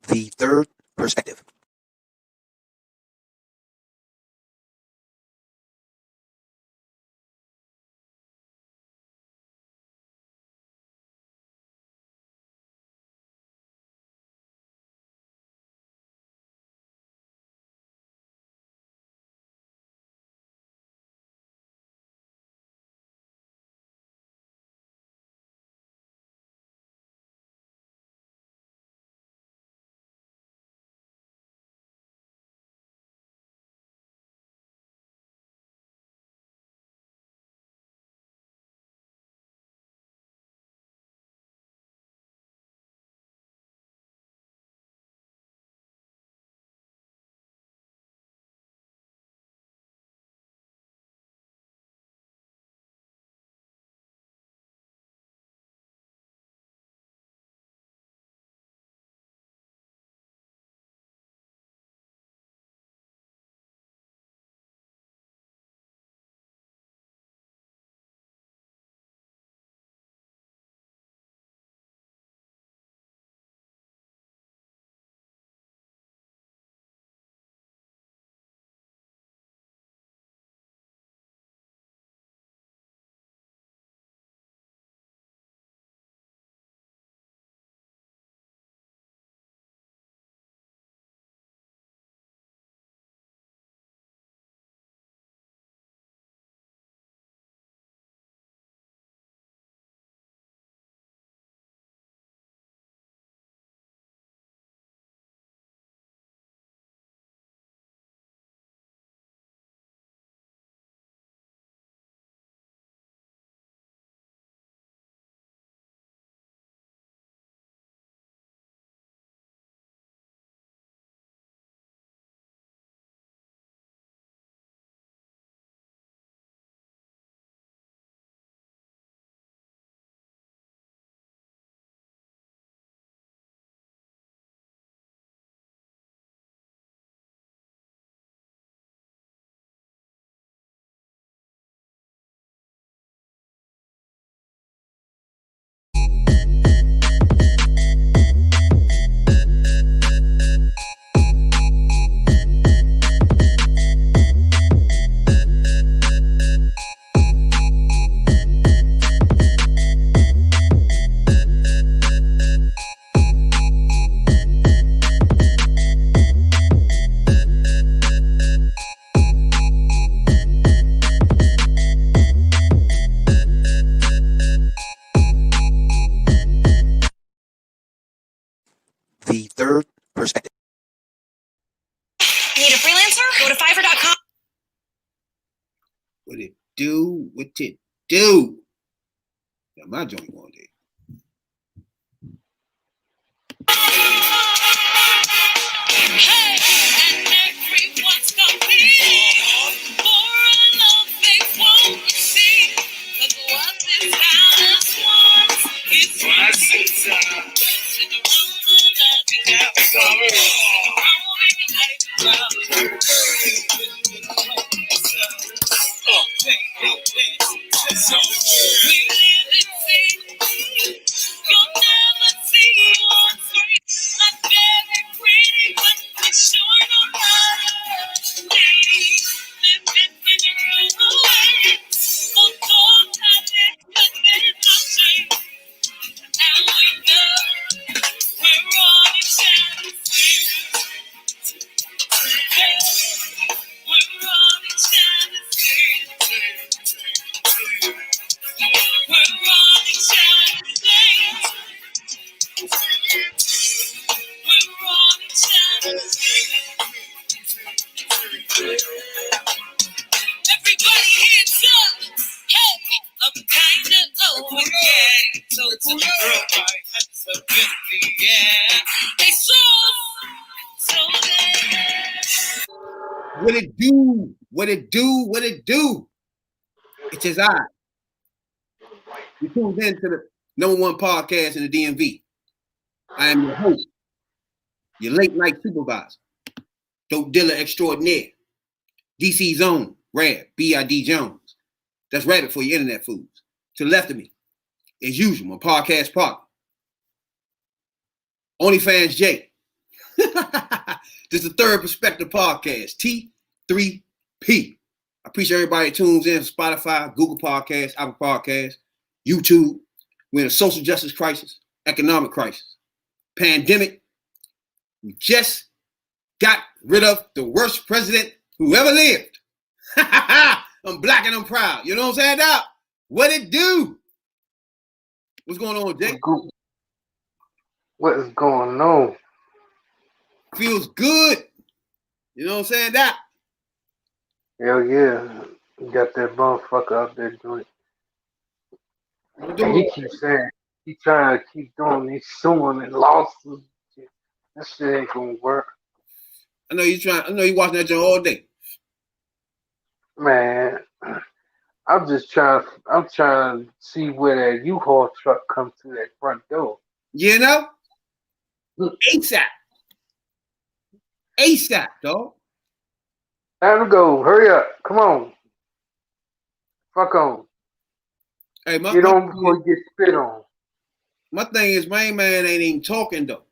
The third perspective. The third perspective. Need a freelancer? Go to Fiverr.com. What it do? What it do? Got my joint one day. Hey, and everyone's competing for a love they won't receive. 'Cause what this house wants is rising time. Sitting around the night, so we live in fear. You'll never see one street like very pretty, but we sure know how to be. Living in your own way. Oh, don't have it, but then I'll say, and we know we're on each other's feet. We're on each other's feet. We're on each other's feet. We're on each other's feet. Everybody hands up. Hey, I'm kinda over, yeah. So to the girl, right? That's a good yeah. They so there. What it do? What it do? What it do? It's his eye. You tuned in to the #1 podcast in the DMV. I am your host, your late night supervisor, dope dealer extraordinaire, DC Zone, Rab, B.I.D. Jones. That's Rabbit for your internet foods. To the left of me, as usual, my podcast partner, OnlyFans Jay. This is the Third Perspective Podcast, T3P. I appreciate everybody that tunes in from Spotify, Google Podcasts, Apple Podcasts, YouTube. We're in a social justice crisis, economic crisis, pandemic. We just got rid of the worst president who ever lived. I'm black and I'm proud. You know what I'm saying, Doc? What it do? What's going on, Jake? What is going on? Feels good. You know what I'm saying, Doc? Hell yeah. You got that motherfucker out there doing it. And he keeps saying, he trying to keep doing these suing and lawsuits. That shit ain't gonna work. I know you watching that joint all day. Man, I'm trying to see where that U-Haul truck comes through that front door. You know? ASAP. ASAP, dog. Time to go. Hurry up. Come on. Fuck on. Hey, Get on before you get spit on. My thing is, my man ain't even talking, though.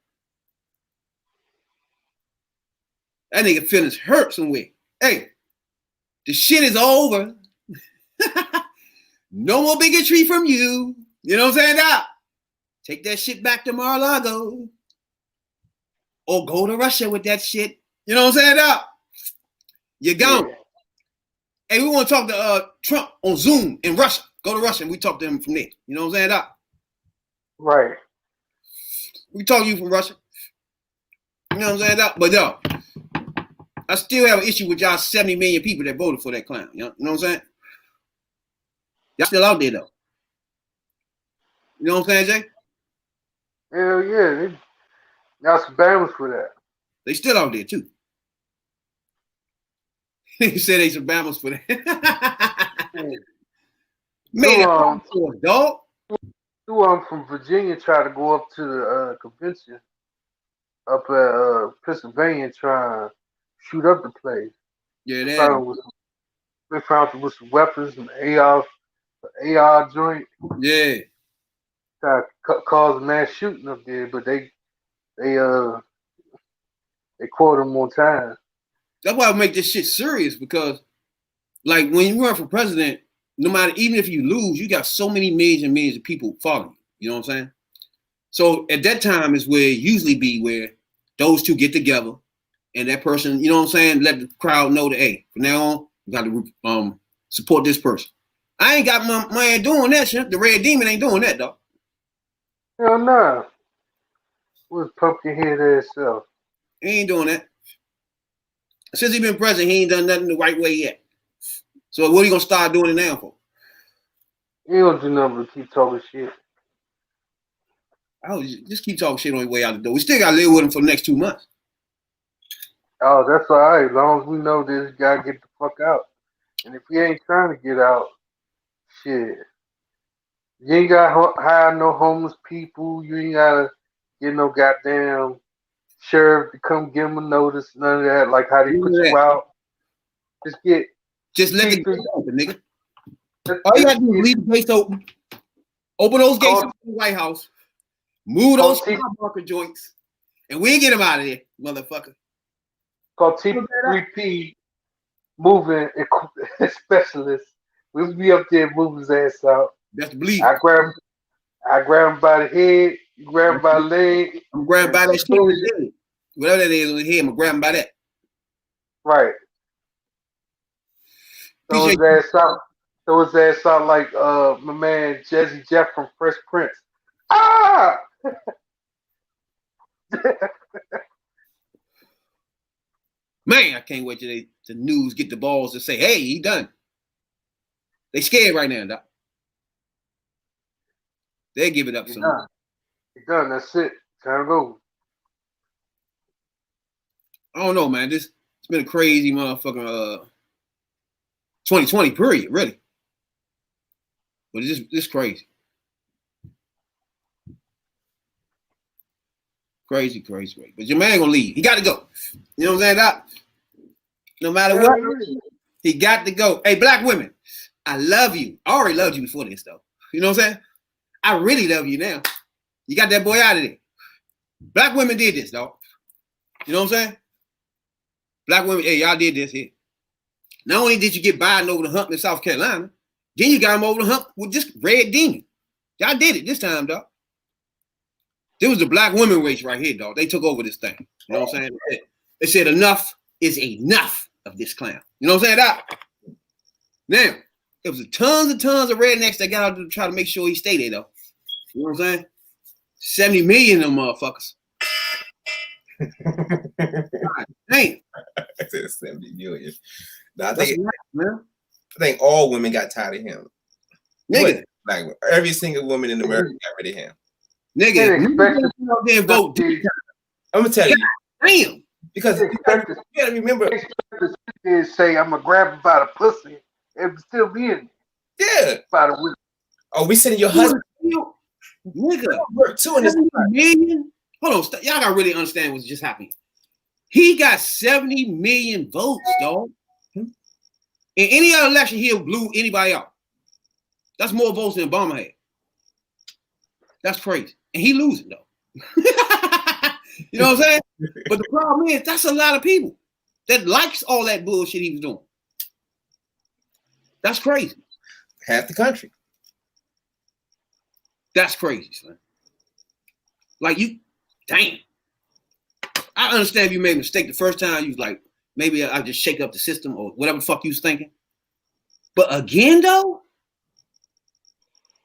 That nigga feelings hurt somewhere. Hey, the shit is over. No more bigotry from you. You know what I'm saying, Doc? Take that shit back to Mar-a-Lago. Or go to Russia with that shit. You know what I'm saying, Doc? You're gone. Yeah. Hey, we want to talk to Trump on Zoom in Russia. Go to Russia and we talk to him from there. You know what I'm saying, Doc? Right. We talk to you from Russia. You know what I'm saying, Doc? But yo, I still have an issue with y'all 70 million people that voted for that clown. You know what I'm saying? Y'all still out there, though. You know what I'm saying, Jay? Hell yeah. Y'all some Bama's for that. They still out there, too. He said they some Bama's for that. Man, dog. Two of them from Virginia tried to go up to the convention up at Pennsylvania trying to shoot up the place. Yeah, they found it with some weapons, an AR joint. Yeah. Tried to cause a mass shooting up there, but they caught them on time. That's why I make this shit serious, because like when you run for president, no matter, even if you lose, you got so many millions and millions of people following you. You know what I'm saying? So at that time is where it usually be where those two get together and that person, you know what I'm saying, let the crowd know that, hey, from now on, you got to support this person. I ain't got my man doing that shit. The Red Demon ain't doing that, though. Hell no. What's pumpkin head ass self? He ain't doing that. Since he been president, he ain't done nothing the right way yet. So what are you gonna start doing it now for? He don't do nothing but keep talking shit. Oh, just keep talking shit on your way out the door. We still gotta live with him for the next 2 months. Oh, that's all right. As long as we know this guy get the fuck out. And if he ain't trying to get out, shit. You ain't got to hire no homeless people. You ain't got to get no goddamn sheriff to come give him a notice. None of that. Like how they put you out. Just let the gates open, nigga. All you gotta do is leave the gates open. Open those gates up to the White House. Move those Skywalker joints. And we'll get him out of there, motherfucker. Called T3P moving specialist. We'll be up there moving his ass out. That's the belief. I grab him by the head, you grab him by the leg. I'm grabbing by that shit. Whatever that is on his head, I'm gonna grab him by that. Right. Throw his ass out like my man Jesse Jeff from Fresh Prince. Ah! Man, I can't wait till the news get the balls to say, hey, he done. They scared right now, Doc. They give it up some. He done. That's it. Time to go. I don't know, man. It's been a crazy motherfucking 2020 period, really. But it's just crazy. Crazy. But your man gonna leave. He got to go. You know what I'm saying, Doc? No matter what, he got to go. Hey, black women, I love you. I already loved you before this, though. You know what I'm saying? I really love you now. You got that boy out of there. Black women did this, dog. You know what I'm saying? Black women, hey, y'all did this here. Not only did you get Biden over the hump in South Carolina, then you got him over the hump with just red demon. Y'all did it this time, dog. There was the black women race right here, dog. They took over this thing. You know what I'm saying? They said enough is enough of this clown. You know what I'm saying, Doc? Now, there was tons and tons of rednecks that got out to try to make sure he stayed there, though. You know what I'm saying? 70 million of them motherfuckers. God, damn. I said 70 million. No, I That's think right, man. all women got tired of him. Nigga, Like every single woman in America got rid of him. nigga, expect then vote. I'm gonna tell you Damn. because you gotta remember. They say I'm gonna grab him by the pussy and still be in Yeah. by the whip. Oh, we sending your husband Nigga, work too in this. 70 million? Hold on, y'all gotta really understand what's just happening. He got 70 million votes, dog. In any other election, he'll blew anybody out. That's more votes than Obama had. That's crazy. And he losing, though. You know what I'm saying? But the problem is, that's a lot of people that likes all that bullshit he was doing. That's crazy. Half the country. That's crazy, son. Like you, damn. I understand if you made a mistake the first time, you was like, maybe I'll just shake up the system or whatever the fuck you was thinking. But again, though,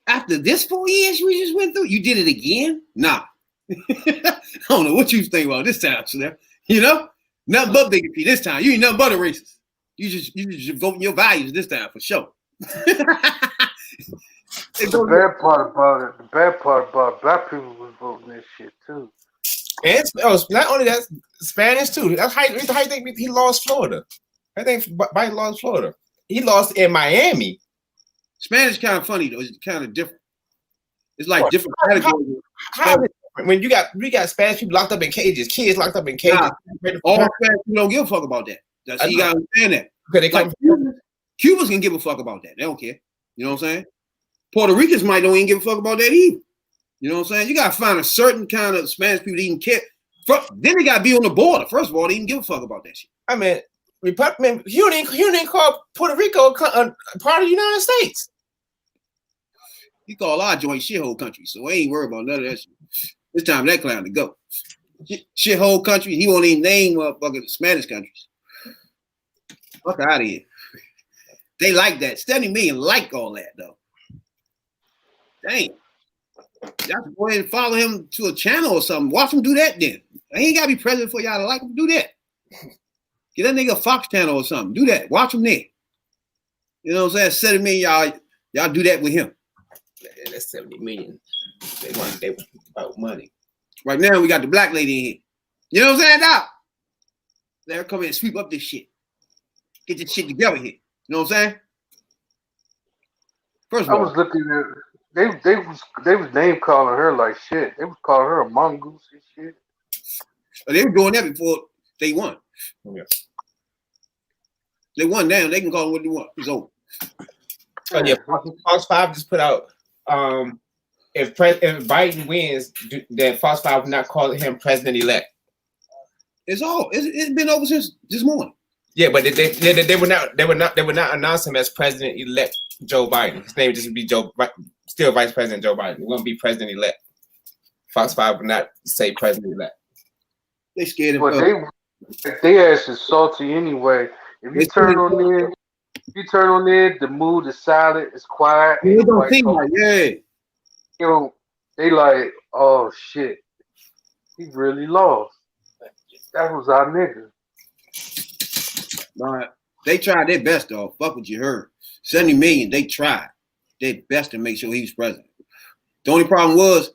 after this 4 years we just went through, you did it again? Nah. I don't know what you was thinking about this time, Slim. You know? Nothing but bigotry this time. You ain't nothing but a racist. You just voting your values this time for sure. The bad part about it, black people was voting this shit too. And not only that, Spanish too. That's how you think he lost Florida. I think Biden lost Florida. He lost in Miami. Spanish kind of funny though. It's kind of different. It's like different categories. How when you got Spanish people locked up in cages, kids locked up in cages. Nah, all Spanish people don't give a fuck about that. You gotta understand that. Because they come like Cubans can give a fuck about that. They don't care. You know what I'm saying? Puerto Ricans might don't even give a fuck about that either. You know what I'm saying? You gotta find a certain kind of Spanish people that even care. Then they gotta be on the border. First of all, they even give a fuck about that shit. I mean, Republican, you didn't call Puerto Rico a part of the United States. He call our joint shithole country, so we ain't worried about none of that shit. It's time for that clown to go. Shithole country, he won't even name motherfucking Spanish countries. Fuck out of here. They like that. 70 million like all that, though. Dang. Y'all go ahead and follow him to a channel or something. Watch him do that then. He ain't got to be president for y'all to like him. Do that. Get that nigga a Fox channel or something. Do that. Watch him there. You know what I'm saying? 70 million, y'all do that with him. Yeah, that's 70 million. They want about money. Right now, we got the black lady in here. You know what I'm saying, Doc? Let her come in and sweep up this shit. Get this shit together here. You know what I'm saying? First of all, I was looking at they was name calling her like shit. They was calling her a mongoose and shit. they were doing that before they won. Yeah. They won now. They can call it what they want. It's over. Oh, yeah, Fox 5 just put out if Biden wins, then Fox 5 will not call him president-elect. It's been over since this morning. Yeah, but they would not announce him as president-elect Joe Biden. His name would just be still Vice President Joe Biden. It won't be president-elect. Fox 5 would not say president-elect. They scared him. But they ass is salty anyway. If you turn on there, the mood is silent, it's quiet. It don't seem like, yeah. You know, they like, oh shit, he really lost. That was our nigga. They tried their best, though. Fuck what you heard. 70 million, they tried their best to make sure he was president. The only problem was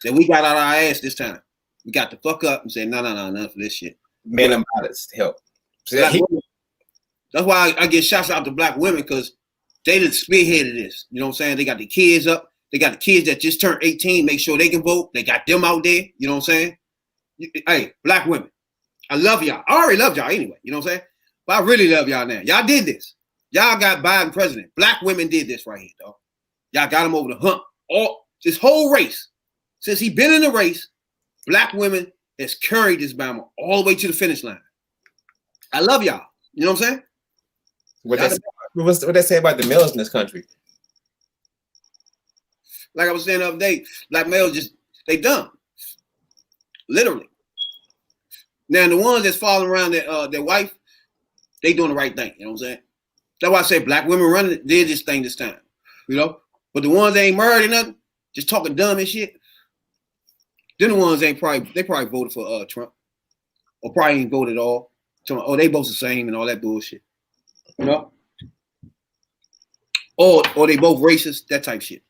that we got out our ass this time. We got the fuck up and said, no, none for this shit. Men and ballots help. That's why I get shouts out to black women, because they done spearheaded this. You know what I'm saying? They got the kids up. They got the kids that just turned 18, make sure they can vote. They got them out there. You know what I'm saying? Hey, black women, I love y'all. I already loved y'all anyway. You know what I'm saying? But I really love y'all now. Y'all did this. Y'all got Biden president. Black women did this right here, dog. Y'all got him over the hump. All this whole race, since he been in the race, black women that's carried this Bama all the way to the finish line. I love y'all. You know what I'm saying? What they say about the males in this country? Like I was saying the other day, black males they dumb. Literally. Now the ones that's following around their wife, they doing the right thing. You know what I'm saying? That's why I say black women did this thing this time. You know? But the ones that ain't married or nothing, just talking dumb and shit, then the ones they probably voted for Trump. Or probably ain't voted at all. So, they both the same and all that bullshit. You know? Or they both racist, that type shit.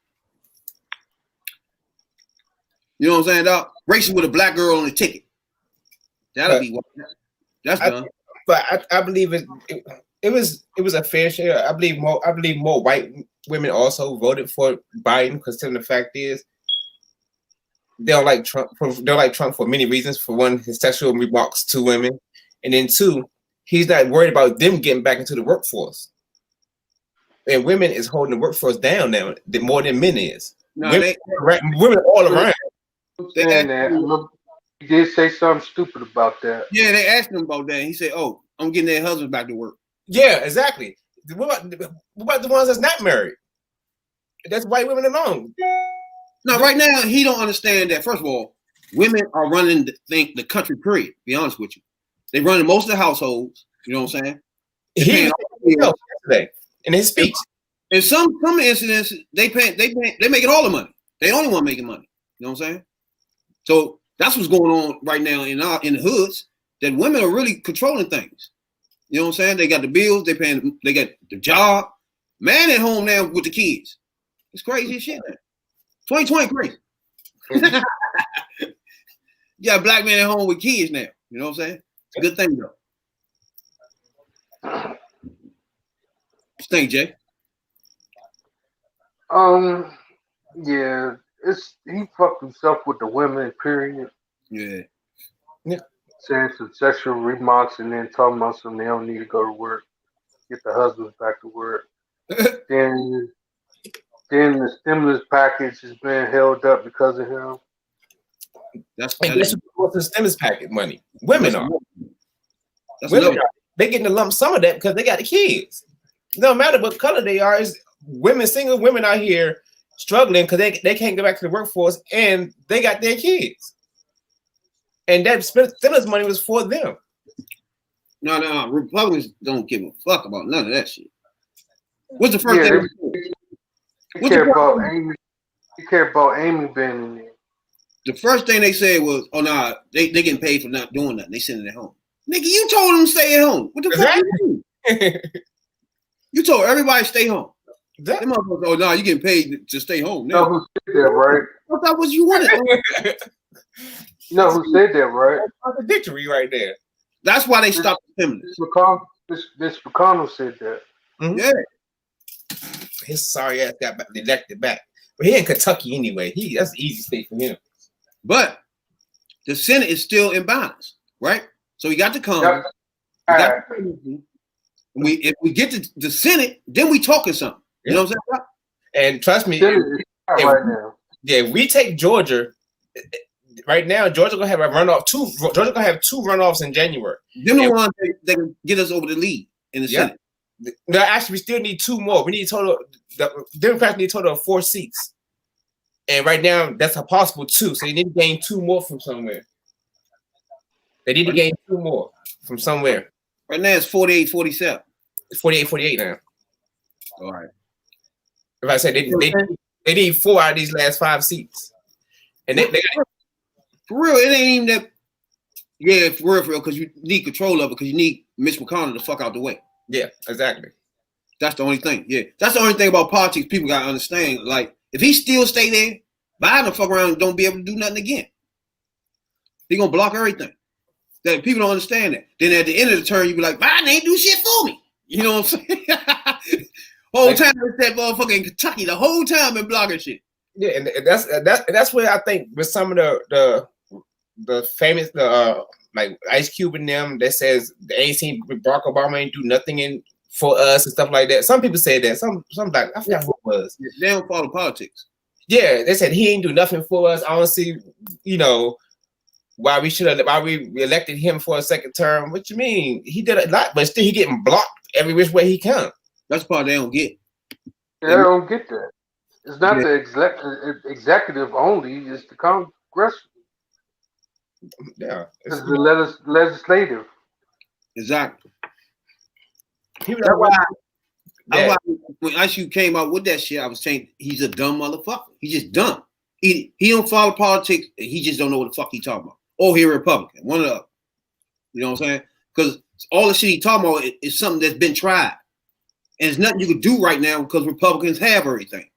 You know what I'm saying, dog? Racist with a black girl on the ticket. That'll be that's done. But I believe it was a fair share. I believe more white women also voted for Biden because the fact is they don't like Trump. They don't like Trump for many reasons. For one, his sexual remarks to women, and then two, he's not worried about them getting back into the workforce. And women is holding the workforce down now more than men is. No, women all around. He did say something stupid about that. Yeah, they asked him about that. And he said, "Oh, I'm getting their husbands back to work." Yeah, exactly. What about the ones that's not married? That's white women alone. No, right now he don't understand that. First of all, women are running the country. Period. To be honest with you, they running most of the households. You know what I'm saying? He yesterday in his speech. In some incidents, they making all the money. They only one making money. You know what I'm saying? So that's what's going on right now in the hoods. That women are really controlling things. You know what I'm saying? They got the bills. They got the job. Man at home now with the kids. It's crazy as shit, man. 2020 crazy. You got a black man at home with kids now. You know what I'm saying? It's a good thing, though. What you think, Jay? Yeah, he fucked himself with the women, period. Yeah. Saying some sexual remarks and then talking about some they don't need to go to work, get the husbands back to work. then the stimulus package is being held up because of him. That's the stimulus package money. Women are. They getting a lump sum of that because they got the kids. It don't matter what color they are. It's single women out here struggling because they can't go back to the workforce and they got their kids. And that stimulus money was for them. No. Republicans don't give a fuck about none of that shit. What's the first thing? You care about Amy being in there. The first thing they said was, "Oh no, they getting paid for not doing nothing. They sitting at home." Nigga, you told them to stay at home. What the fuck you do? You told everybody to stay home. Them motherfuckers, oh no, you getting paid to stay home. You know who said that, right? I thought was you wanted. You know who said that, right? That's contradictory right there. That's why they stopped the stimulus. This McConnell said that. Mm-hmm. Yeah. His sorry ass got elected back. But he in Kentucky anyway. That's an easy state for him. But the Senate is still in balance, right? So we got the Congress. If we get to the Senate, then we talking something. You know what I'm saying? And trust me, if we take Georgia, right now, Georgia gonna have a runoff. Georgia gonna have 2 runoffs in January. Them the ones that can get us over the lead in the Senate. No, actually, we still need 2 more. We need total. The Democrats need a total of 4 seats, and right now that's a possible 2. So they need to gain 2 more from somewhere. They need to gain 2 more from somewhere. Right now it's 48-47. It's 48-48 now. All right. If I say they need 4 out of these last 5 seats, and they for real, it ain't even that. Yeah, for real, because you need control of it, because you need Mitch McConnell to fuck out the way. Yeah, exactly. That's the only thing. Yeah, that's the only thing about politics people gotta understand. Like, if he still stay there, Biden will fuck around and don't be able to do nothing again. He gonna block everything. That people don't understand that. Then at the end of the term, you be like, Biden ain't do shit for me. You know what I'm saying? Whole time it's that motherfucker in Kentucky. The whole time been blocking shit. Yeah, and that's where I think with some of the famous like Ice Cube and them that says they ain't seen Barack Obama ain't do nothing for us and stuff like that. Some people say that. Some like I forgot who it was. They don't follow politics. Yeah, they said he ain't do nothing for us. I don't see, why we elected him for a second term. What you mean? He did a lot, but still he getting blocked every which way he can. That's the part they don't get. They don't get that. It's not the executive only; it's the Congress. Yeah, It's the legislative. Exactly. He was That's why, yeah. that's why when Ice Cube came out with that shit, I was saying he's a dumb motherfucker. He's just dumb. He don't follow politics. He just don't know what the fuck he talking about. Or he a Republican. One of the other. You know what I'm saying? Because all the shit he talking about is something that's been tried. And there's nothing you can do right now because Republicans have everything.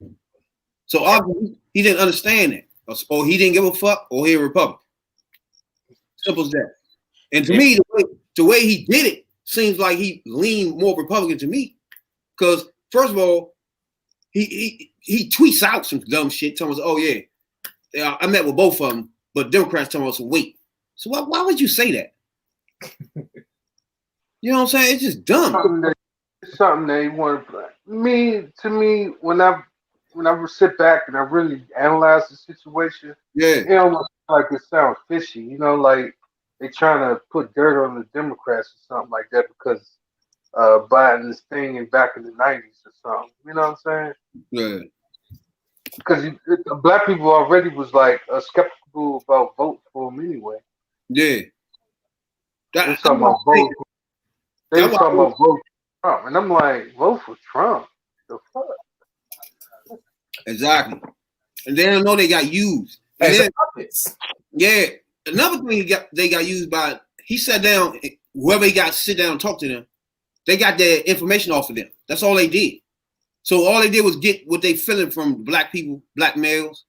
So obviously he didn't understand that. Or he didn't give a fuck, or he a Republican. Simple as that. And to me, the way he did it seems like he leaned more Republican to me. Because first of all, he tweets out some dumb shit, telling us, "Oh yeah, I met with both of them," but Democrats telling us to wait. So why would you say that? You know what I'm saying? It's just dumb. Something they want to play. To me, when I sit back and I really analyze the situation, it almost like it sounds fishy. You know, like they trying to put dirt on the Democrats or something like that because Biden's thing back in the 90s or something. You know what I'm saying? Yeah. Because black people already was like skeptical about voting for him anyway. Yeah. They were talking about vote. They were talking about vote for Trump, and I'm like, vote for Trump? The fuck? Exactly. And they don't know they got used. And then, yeah. Another thing they got used by. He sat down. Whoever he got to sit down and talk to them, they got their information off of them. That's all they did. So all they did was get what they feeling from black people, black males,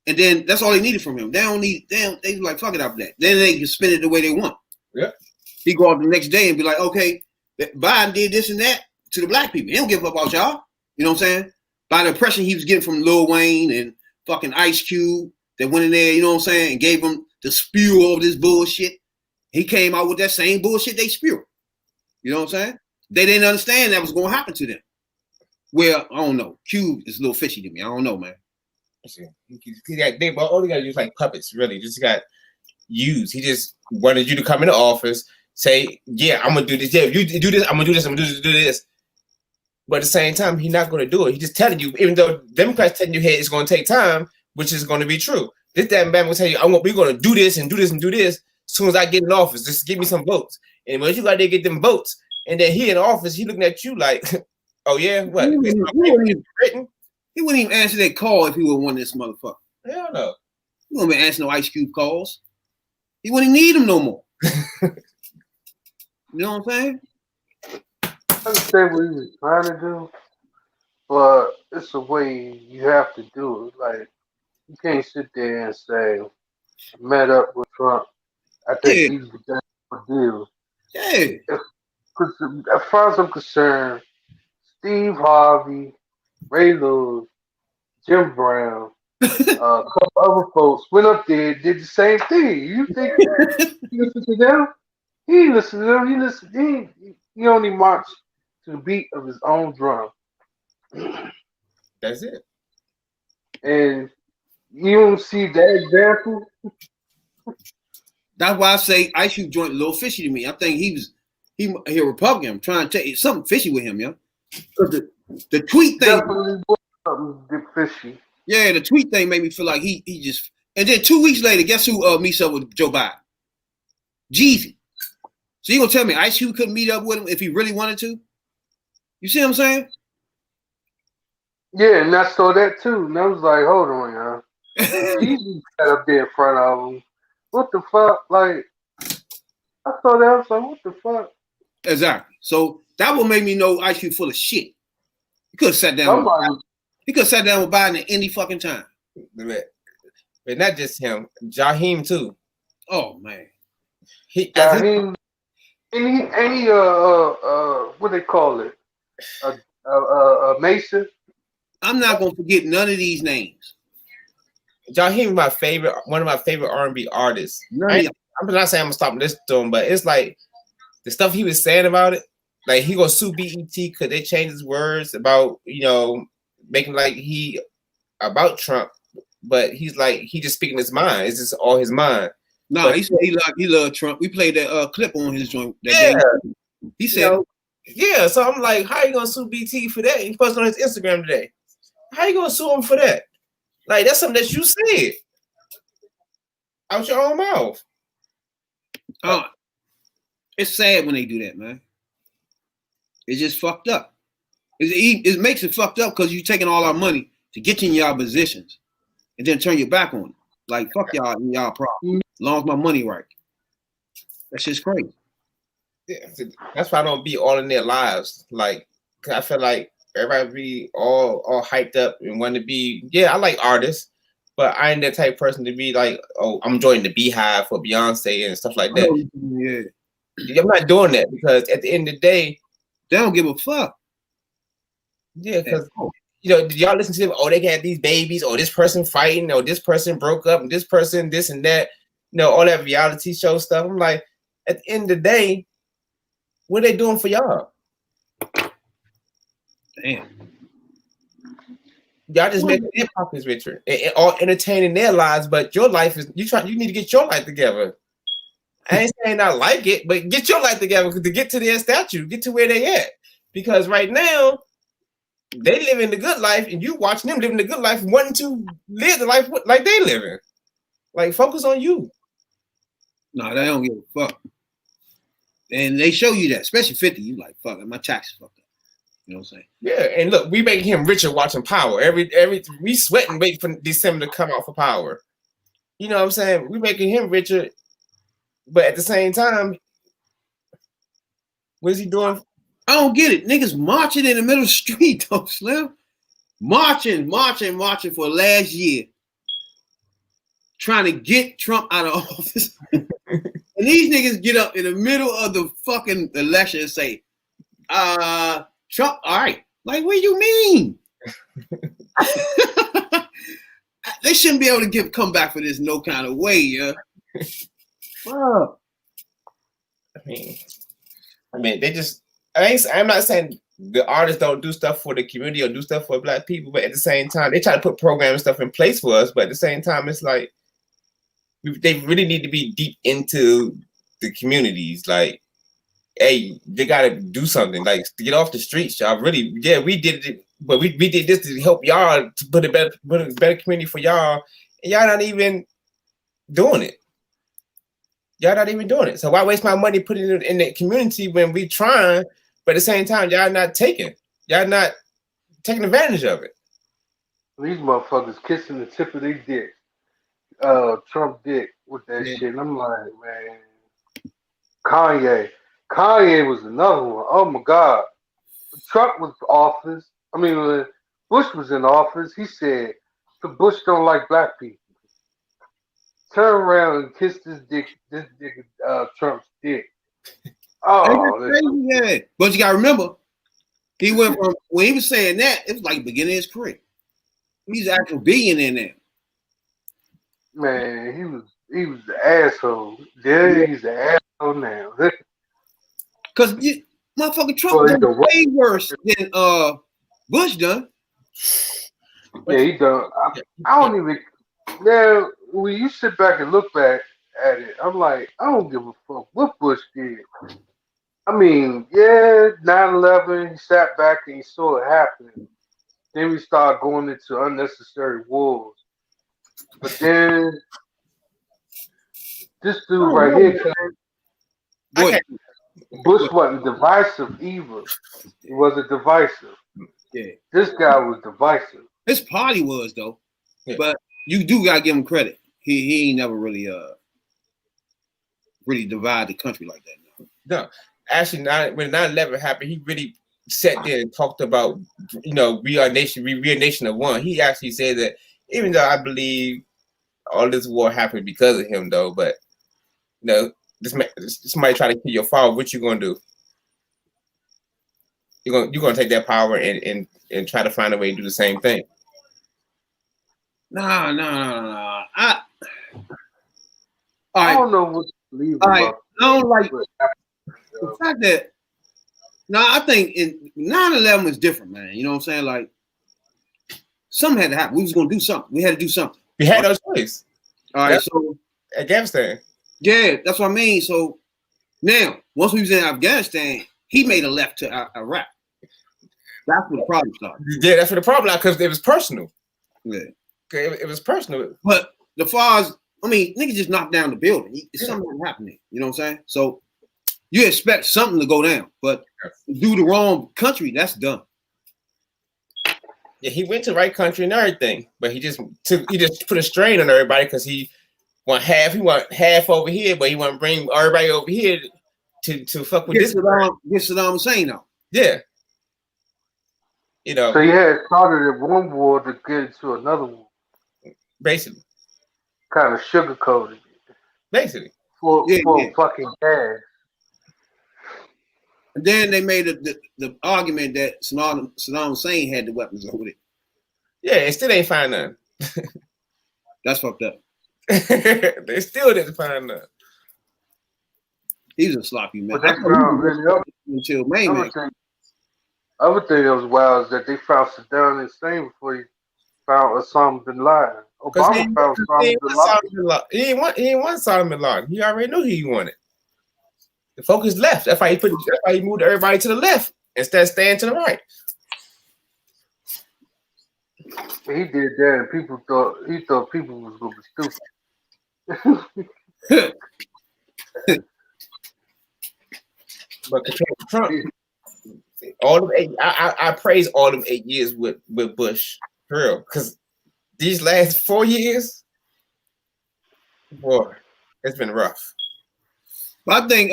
and then that's all they needed from him. They don't need. They was like fuck it after that. Then they can spin it the way they want. Yeah. He go out the next day and be like, okay, Biden did this and that to the black people. He don't give a fuck about y'all. You know what I'm saying? By the impression he was getting from Lil Wayne and fucking Ice Cube that went in there, you know what I'm saying, and gave him the spew of this bullshit. He came out with that same bullshit they spew. You know what I'm saying? They didn't understand that was going to happen to them. Well, I don't know. Cube is a little fishy to me. I don't know, man. They only got to use like puppets, really. Just got used. He just wanted you to come into office, say, yeah, I'm going to do this. Yeah, you do this, I'm going to do this, I'm going to do this. But at the same time, he's not going to do it. He's just telling you, even though Democrats telling you, hey, it's going to take time, which is going to be true. This damn man will tell you, we're going to do this and do this and do this as soon as I get in office. Just give me some votes. And once you got to get them votes, and then he in office, he looking at you like, oh yeah, what? He wouldn't even answer that call if he would have won this motherfucker. Hell no. He wouldn't be answering no Ice Cube calls. He wouldn't need them no more. You know what I'm saying? I understand what he was trying to do, but it's a way you have to do it. Like, you can't sit there and say, met up with Trump. I think he's the best for deal. Yeah. Because as far as I'm concerned, Steve Harvey, Ray Lewis, Jim Brown, a couple other folks went up there and did the same thing. You think he listened to them? He listened to them. He only marched to the beat of his own drum. That's it. And you don't see that example. That's why I say Ice Cube joint a little fishy to me. I think he a Republican. I'm trying to tell you something fishy with him, yo. The tweet thing. Definitely was something fishy. Yeah, the tweet thing made me feel like he just. And then 2 weeks later, guess who meets up with Joe Biden? Jeezy. So you gonna tell me Ice Cube couldn't meet up with him if he really wanted to? You see what I'm saying? Yeah, and I saw that too. And I was like, hold on, y'all. Jeezy sat up there in front of him. What the fuck? Like, I saw that. I was like, what the fuck? Exactly. So that would make me know Ice Cube full of shit. He could have sat down. He could have sat down with Biden at any fucking time. But not just him, Jaheim too. Oh man. Jaheim, any what they call it? Mason. I'm not gonna forget none of these names. Jaheim is one of my favorite R&B artists. I'm not saying I'm gonna stop listening to him, but it's like the stuff he was saying about it. Like he gonna sue BET because they changed his words about, making like about Trump, but he's like he just speaking his mind. It's just all his mind. No, But- he said he loved Trump. We played that clip on his joint. That Yeah. day. He You said, know, yeah, so I'm like, how you gonna sue BT for that? He posted on his Instagram today. How you gonna sue him for that? Like, that's something that you said out your own mouth. "Oh, it's sad when they do that, man. It's just fucked up. It makes it fucked up because you're taking all our money to get you in y'all positions, and then turn your back on it. Like fuck y'all and y'all problem. As long as my money right, that's just crazy. Yeah, that's why I don't be all in their lives. Like, 'cause I feel like everybody be all hyped up and want to be. Yeah, I like artists, but I ain't that type of person to be like, oh, I'm joining the Beehive for Beyonce and stuff like that. Yeah, I'm not doing that because at the end of the day, they don't give a fuck. yeah, because you know, did y'all listen to them? Oh, they got these babies, or this person fighting, or this person broke up, and this person this and that. You know, all that reality show stuff. I'm like, at the end of the day, what are they doing for y'all? Damn. Y'all just making their pockets richer and all entertaining their lives, but your life is you need to get your life together. I ain't saying I like it, but get your life together to get to their statue, get to where they at. Because right now, they living the good life, and you watching them living the good life, wanting to live the life like they living. Like, focus on you. No, they don't give a fuck. And they show you that, especially 50. You like, fuck it, my taxes fucked up. You know what I'm saying? Yeah, and look, we making him richer watching Power. Every we sweating waiting for December to come out for Power. You know what I'm saying? We making him richer, but at the same time, what is he doing? I don't get it. Niggas marching in the middle of the street, though, Slim. Marching for last year. Trying to get Trump out of office. And these niggas get up in the middle of the fucking election and say, Trump, all right. Like, what do you mean? They shouldn't be able to come back for this no kind of way, yeah. Fuck. I mean, they just. I'm not saying the artists don't do stuff for the community or do stuff for Black people, but at the same time, they try to put program and stuff in place for us. But at the same time, it's like they really need to be deep into the communities. Like, hey, they got to do something. Like, to get off the streets, y'all. Really, yeah, we did it, but we did this to help y'all to put a better community for y'all, and y'all not even doing it. Y'all not even doing it. So why waste my money putting it in the community when we trying? But at the same time, y'all not taking advantage of it. These motherfuckers kissing the tip of their dick. Trump dick with that shit. And I'm like, man, Kanye was another one. Oh my God. Trump was office. I mean, when Bush was in office, he said, the Bush don't like Black people. Turn around and kiss this Trump's dick. Oh, yeah. But you gotta remember, he went from when he was saying that, it was like beginning of his career. He's an actual billionaire now. man, he was the asshole. Yeah, he's the asshole now. Cause motherfucking Trump done way worse than Bush done. Yeah, he done. I don't even. Now, when you sit back and look back at it, I'm like, I don't give a fuck what Bush did. I mean, yeah, 9/11, he sat back and he saw it happening. Then we started going into unnecessary wars. But then this dude right here, Bush wasn't divisive either. He wasn't divisive. Yeah. This guy was divisive. His party was though. Yeah. But you do gotta give him credit. He ain't never really divide the country like that. No. Actually, when 9/11 happened, he really sat there and talked about, we are a nation of one. He actually said that, even though I believe all this war happened because of him, though, but somebody try to kill your father, what you gonna do? You're gonna take that power and try to find a way to do the same thing. No. I don't know what to believe about. I don't like the fact that. No, I think 9/11 was different, man. You know what I'm saying? Like, something had to happen. We was gonna do something. We had to do something. We had no choice. All right, so Afghanistan. Yeah, that's what I mean. So now, once we was in Afghanistan, he made a left to Iraq. That's where the problem started. Yeah, that's what the problem because it was personal. Yeah. It was personal. But the far as, I mean, nigga just knocked down the building. Something happening. You know what I'm saying? So you expect something to go down, but do the wrong country, that's done. Yeah, he went to the right country and everything, but he just put a strain on everybody because he want half over here, but he want to bring everybody over here to fuck with this. Saddam Hussein now. Yeah. You know. So he had started at one war to get into another war. Basically. Kind of sugarcoated it. Basically. For fucking cash. And then they made the argument that Saddam Hussein had the weapons over there. Yeah, it still ain't find none. That's fucked up. They still didn't find none. He's a sloppy man. But they found really until May, man. Other thing that was wild is that they found Saddam Hussein before he found Osama bin Laden. Obama found Osama bin Laden. He didn't want Osama bin Laden. He already knew who he wanted. The focus left. That's why he moved everybody to the left instead of staying to the right. He did that, and people thought people was gonna be stupid. But Trump, all of 8, I praise all of 8 years with Bush, for real, because these last 4 years, boy, it's been rough. But I think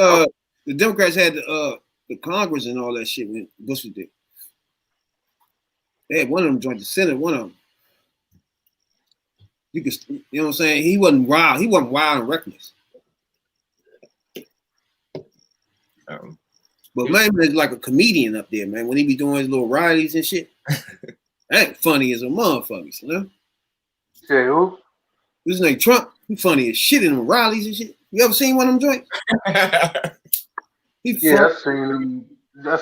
the Democrats had the Congress and all that shit when Bush was there. They had one of them joined the Senate, one of them. You know what I'm saying? He wasn't wild. He wasn't wild and reckless. But man is like a comedian up there, man. When he be doing his little rallies and shit, that funny as a motherfucker, you know? Say who? This nigga Trump, he funny as shit in the rallies and shit. You ever seen one of them joints? I've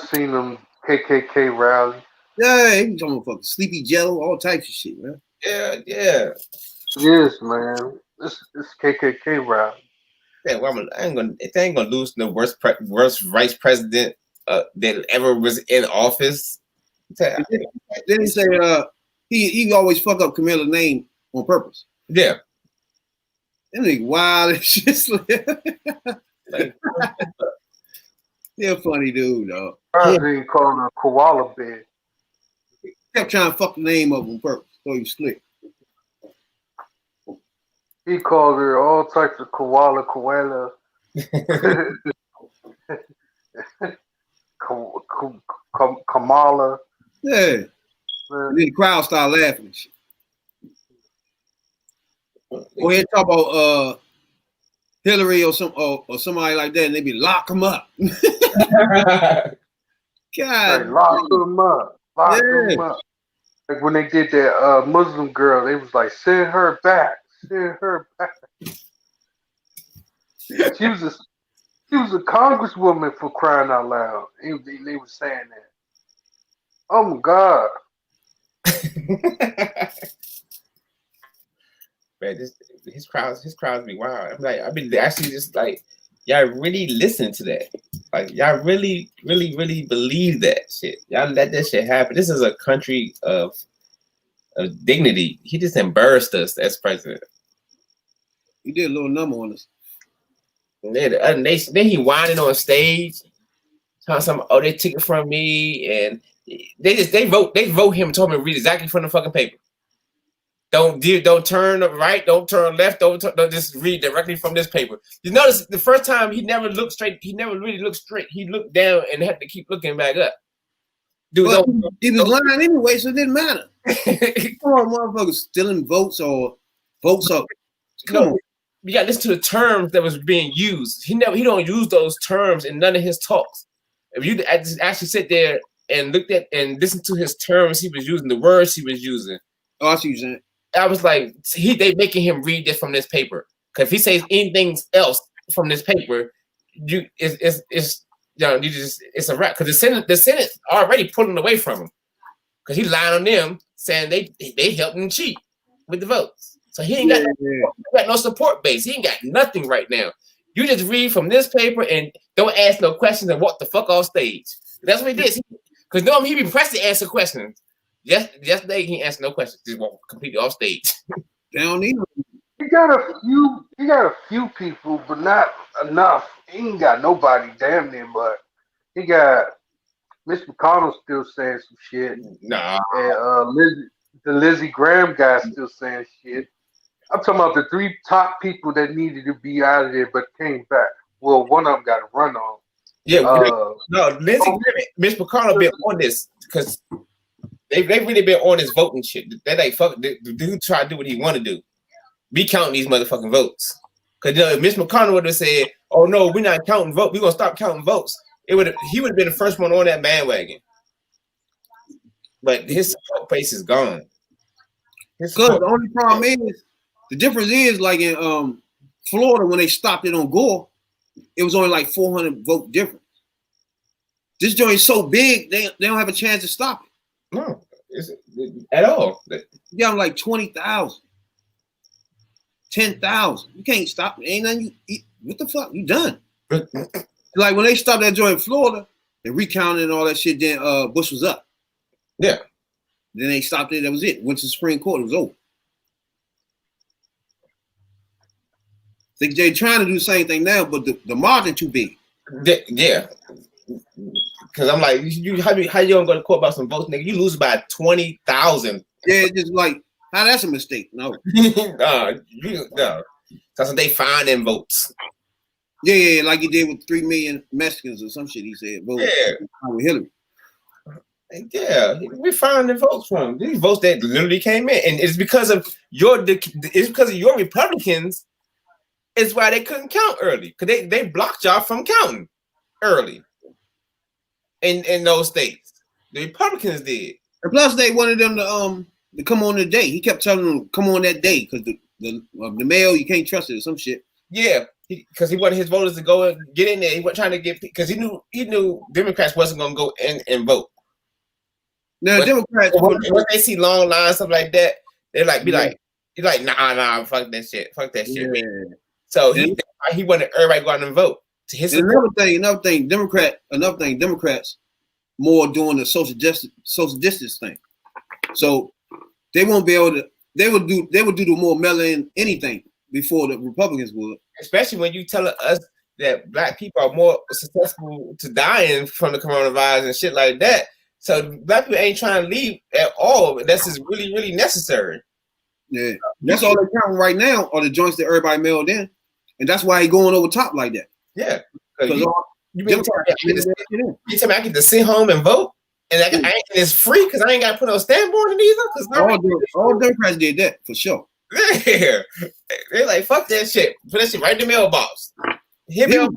seen them KKK rally. Yeah, he was talking fucking Sleepy Jello, all types of shit, man. Yeah. Yes, man. This KKK rally. Yeah, well, they ain't gonna lose the worst vice president that ever was in office. Then he say he always fuck up Camilla's name on purpose. Yeah. That nigga wild and shit. They're a funny dude, though. He called her koala bear. Kept trying to fuck the name of him on purpose, so he was slick. He called her all types of koala. Kamala. Yeah. And then the crowd started laughing and shit. Go ahead and talk about Hillary or somebody like that, and they be lock them up. God, lock them up. Lock them up. Like when they did that Muslim girl, they was like, send her back. Send her back. She was a congresswoman, for crying out loud. They were saying that. Oh my God. Man, his crowds be wild. I'm like, I mean, actually just like, y'all really listen to that. Like, y'all really, really, really believe that shit. Y'all let that shit happen. This is a country of dignity. He just embarrassed us as president. He did a little number on us. And then he whining on stage. They took it from me, and they vote him and told him to read exactly from the fucking paper. Don't turn right, don't turn left, don't just read directly from this paper. You notice the first time he never looked straight, he never really looked straight. He looked down and had to keep looking back up. Dude, he was lying anyway, so it didn't matter. Come on, motherfuckers stealing votes or votes up. Come on. You got to listen to the terms that was being used. He don't use those terms in none of his talks. If you actually sit there and looked at and listened to his terms, he was using the words he was using. Oh, I see what you're saying. I was like, they making him read this from this paper. Because if he says anything else from this paper, it's a wrap. Because the Senate already pulling away from him. Because he lied on them, saying they helped him cheat with the votes. So he ain't got no support base. He ain't got nothing right now. You just read from this paper and don't ask no questions and walk the fuck off stage. That's what he did. Because normally he be pressed to answer questions. Yesterday he answered no questions. Just walk completely off stage. They don't need. He got a few people, but not enough. He ain't got nobody damn near, but he got Mitch McConnell still saying some shit. Nah. And the Lizzie Graham guy still saying shit. I'm talking about the 3 top people that needed to be out of there but came back. Well, one of them got a run on. Yeah, no, Lindsey Graham, Mitch McConnell been on this because they really been on this voting shit. They like fuck the dude try to do what he want to do. Be counting these motherfucking votes. Cause if Mitch McConnell would have said, "Oh no, we're not counting votes. We're gonna stop counting votes," he would have been the first one on that bandwagon. But his support base is gone. Because the only problem is the difference is like in Florida when they stopped it on Gore, it was only like 400 vote difference. This joint is so big they don't have a chance to stop it. No, at all. You got like 20,000, 10,000. You can't stop it. Ain't nothing. What the fuck? You done? Like when they stopped that joint in Florida, they recounted and all that shit. Then Bush was up. Yeah. Then they stopped it. That was it. Went to the Supreme Court. It was over. They're trying to do the same thing now, but the margin too big. Yeah. Because I'm like, how you gonna go to court about some votes, nigga? You lose by 20,000. Yeah, it's just like, how that's a mistake. No. No. Because they find them votes. Yeah, like he did with 3 million Mexicans or some shit he said. With Hillary. Yeah, we found the votes from these votes that literally came in, and it's because of your Republicans. It's why they couldn't count early because they blocked y'all from counting early in those states. The Republicans did, and plus they wanted them to come on the day. He kept telling them come on that day because the mail you can't trust it or some shit. Yeah, because he wanted his voters to go and get in there. He wasn't trying to get because he knew Democrats wasn't going to go in and vote. Now Democrats, when they see long lines stuff like that, they're like, he's like, nah, fuck that shit, Yeah. So he wanted everybody to go out and vote. To his another thing, Democrats more doing the social distance thing. So they won't be able to. They would do the more mail-in anything before the Republicans would. Especially when you tell us that black people are more successful to dying from the coronavirus and shit like that. So black people ain't trying to leave at all. That's just really, really necessary. Yeah, that's all they're counting right now are the joints that everybody mailed in, and that's why he going over top like that. Yeah, you tell me I get to sit home and vote, and it's free because I ain't got to put no stamp on it either. All Democrats did that for sure. Yeah, they're like fuck that shit. Put that shit right in the mailbox. There you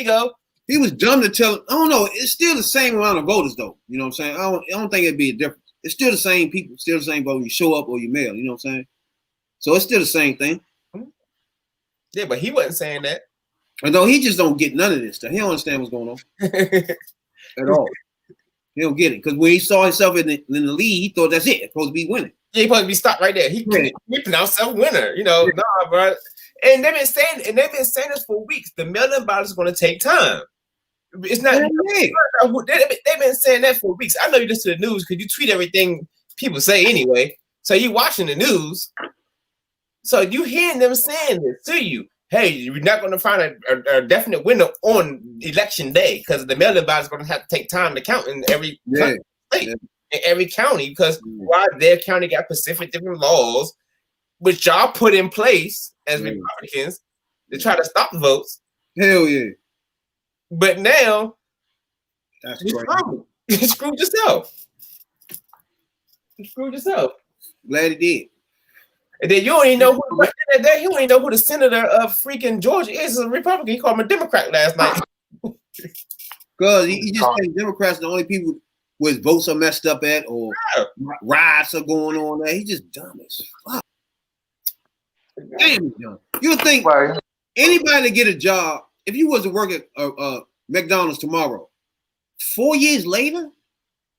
go. He was dumb to tell. I don't know. It's still the same amount of voters, though. You know what I'm saying? I don't think it'd be a difference. It's still the same people, still the same vote. You show up or you mail. You know what I'm saying? So it's still the same thing. Yeah, but he wasn't saying that. Although he just don't get none of this stuff. He don't understand what's going on at all. He don't get it because when he saw himself in the lead, he thought that's it. It's supposed to be winning. Yeah, he supposed to be stopped right there. He pronounced himself winner. You know, nah, bro. And they've been saying this for weeks. The mail-in ballot is going to take time. It's not. They've been saying that for weeks. I know you listen to the news because you tweet everything people say anyway. So you watching the news. So you hearing them saying this to you. Hey, you're not going to find a definite winner on election day because the mail-in ballot is going to have to take time to count in every state, in every county because why their county got specific different laws, which y'all put in place as Republicans to try to stop the votes. Hell yeah. But now, that's you screwed yourself. You screwed yourself. Glad he did. And then you don't even know who the senator of freaking Georgia is. A Republican. He called him a Democrat last night. Because he just thinks Democrats are the only people whose votes are messed up at or riots are going on there. He's just dumb as fuck. Damn, he's dumb. You would think anybody to get a job, if you was to work at McDonald's tomorrow, 4 years later,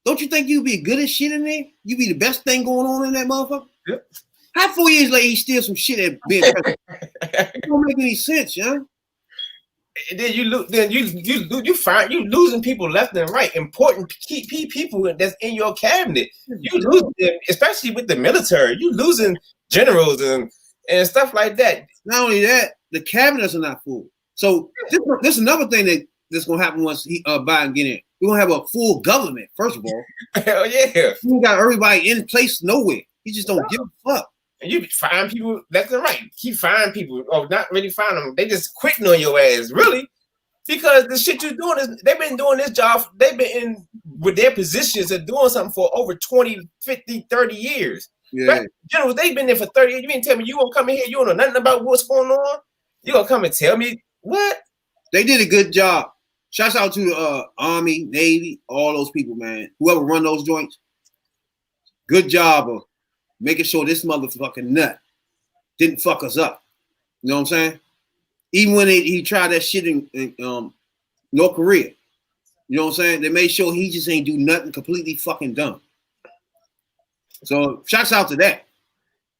don't you think you'd be good as shit in there? You'd be the best thing going on in that motherfucker? Yep. How 4 years later he steal some shit at being president? It don't make any sense, yeah. And then you losing people left and right. Important key people that's in your cabinet. You losing them, especially with the military. You losing generals and stuff like that. Not only that, the cabinets are not full. So this is another thing that's gonna happen once Biden get in. We're gonna have a full government, first of all. Hell yeah. We got everybody in place nowhere. He just don't give a fuck. And you find people left and right. Keep finding people. Oh, not really find them. They just quitting on your ass, really. Because the shit you're doing is they've been doing this job. They've been in with their positions and doing something for over 20, 50, 30 years. Yeah. Generals, they've been there for 30 years. You mean tell me you gonna come in here, you don't know nothing about what's going on? You gonna come and tell me what? They did a good job. Shouts out to the Army, Navy, all those people, man. Whoever run those joints. Good job of making sure this motherfucking nut didn't fuck us up. You know what I'm saying? Even when he tried that shit in North Korea. You know what I'm saying? They made sure he just ain't do nothing completely fucking dumb. So shouts out to that.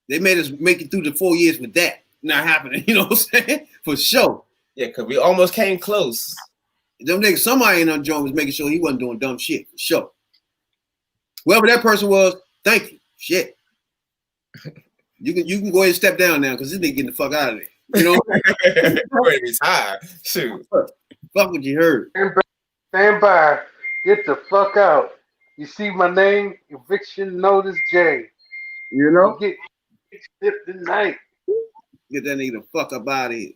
They made us make it through the 4 years with that not happening. You know what I'm saying? For sure. Yeah, because we almost came close. Them niggas, somebody in that joint was making sure he wasn't doing dumb shit. For sure. Whoever that person was, thank you. Shit. You can go ahead and step down now because this nigga getting the fuck out of there. You know? He's high. Shoot. Fuck what you heard. Stand by. Get the fuck out. You see my name? Eviction notice J. You know? Get shipped tonight. Get that nigga the fuck up out of here.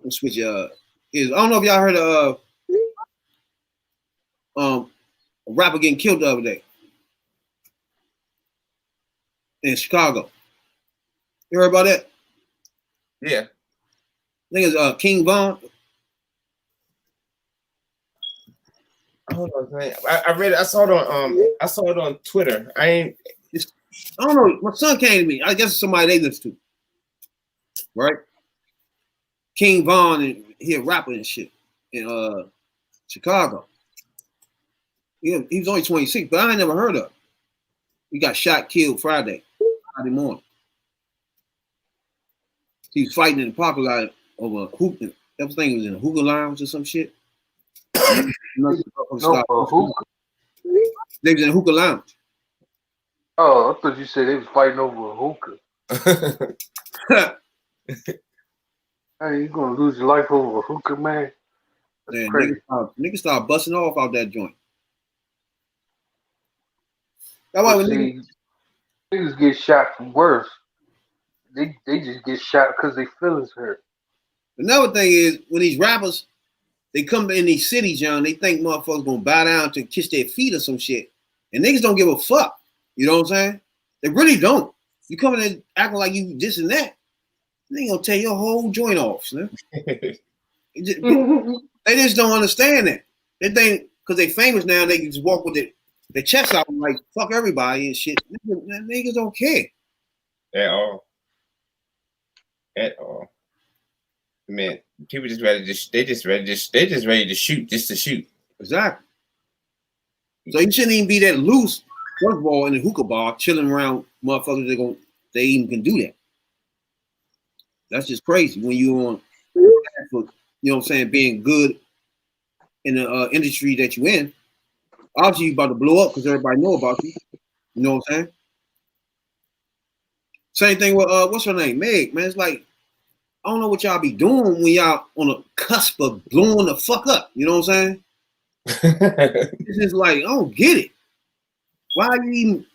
I'm switch I don't know if y'all heard of a rapper getting killed the other day in Chicago. You heard about that? Yeah. I think it's King Von. Hold on, man. I read it. I saw it on Twitter. I don't know. My son came to me. I guess it's somebody they listen to. Right? King Von, and he a rapper and shit in Chicago. He was only 26, but I ain't never heard of him. He got shot, killed Friday morning. He was fighting in the parking lot over hookah. That thing was in a hookah lounge or some shit. They was in a hookah lounge. Oh, I thought you said they was fighting over a hookah. Hey, you gonna lose your life over a hookah, man? That's crazy. Niggas start busting off out that joint. That's why when niggas get shot from worse. They just get shot because they feelings hurt. Another thing is when these rappers, they come in these cities, John, they think motherfuckers gonna bow down to kiss their feet or some shit. And niggas don't give a fuck. You know what I'm saying? They really don't. You come in and acting like you this and that, they gonna tear your whole joint off, man. They just don't understand that. They think because they famous now, they can just walk with their chest out and like fuck everybody and shit. Niggas don't care. At all. At all. Man, people just ready to shoot just to shoot. Exactly. So you shouldn't even be that loose, first of all, in the hookah bar, chilling around motherfuckers they even can do that. That's just crazy when you're on, you know what I'm saying, being good in the industry that you're in. Obviously, you're about to blow up because everybody know about you. You know what I'm saying? Same thing with, what's her name? Meg, man. It's like, I don't know what y'all be doing when y'all on a cusp of blowing the fuck up. You know what I'm saying? It's just like, I don't get it. Why you even,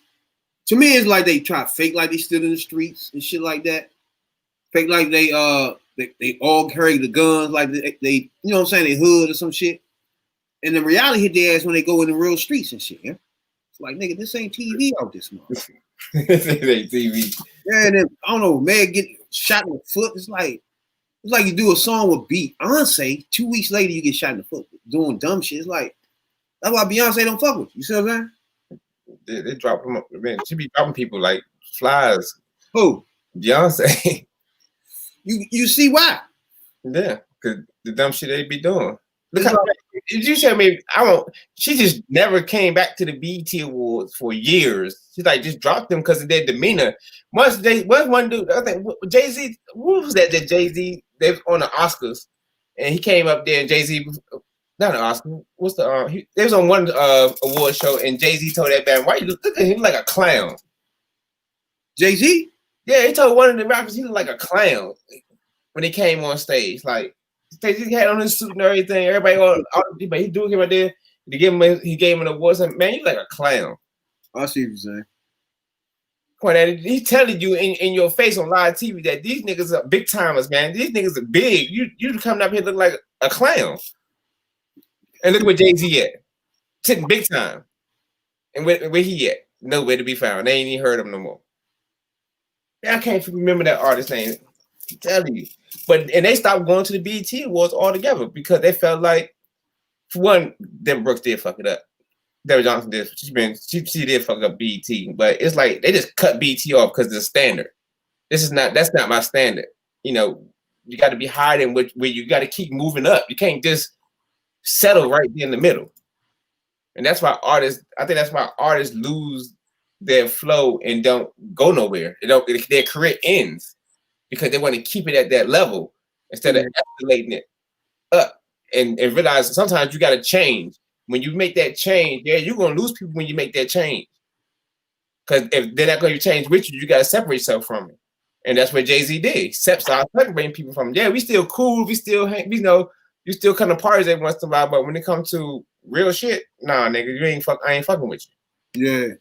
to me, it's like they try to fake like they still in the streets and shit like that. Fake like they all carry the guns like they you know what I'm saying, they hood or some shit. And the reality hit their ass when they go in the real streets and shit, yeah? It's like, nigga, this ain't TV out this month. This ain't TV. Yeah, and then, I don't know, man get shot in the foot. It's like you do a song with Beyonce, 2 weeks later you get shot in the foot doing dumb shit. It's like, that's why Beyonce don't fuck with you. You see what I'm saying? They drop them up. Man, she be dropping people like flies. Who? Beyonce. You see why? Yeah, because the dumb shit they be doing. Look how you tell me I don't. She just never came back to the BET Awards for years. She like just dropped them because of their demeanor. Once one dude, I think Jay-Z. Who was that? That Jay-Z they was on the Oscars, and he came up there and Jay-Z. Not an Oscar. What's the they was on one award show and Jay-Z told that band, "Why you look at him like a clown?" Jay-Z? Yeah, he told one of the rappers he looked like a clown when he came on stage. Like he had on his suit and everything. Everybody but he do him right there. He gave him an award. Said, man, you like a clown. I see what you're saying. Point at it. He's telling you in your face on live TV that these niggas are big timers, man. These niggas are big. You coming up here look like a clown. And look where Jay-Z at. Sitting big time. And where he at? Nowhere to be found. They ain't even heard him no more. I can't remember that artist name. I'm telling you. And they stopped going to the BET Awards altogether because they felt like, for one, Deborah Brooks did fuck it up. Deborah Johnson did. She did fuck up BET. But it's like they just cut BET off because of the standard. That's not my standard. You know, you got to be higher than where you got to keep moving up. You can't just settle right there in the middle. And that's why artists lose their flow and don't go nowhere. Their career ends because they want to keep it at that level instead of escalating it up and realize sometimes you got to change. When you make that change, you're going to lose people when you make that change. Because if they're not going to change with you, you got to separate yourself from it. And that's what Jay-Z did. Started separating people from it. Yeah, we still cool. We still hang, you still come to parties every once in a while, but when it comes to real shit, nah, nigga, I ain't fucking with you. Yeah.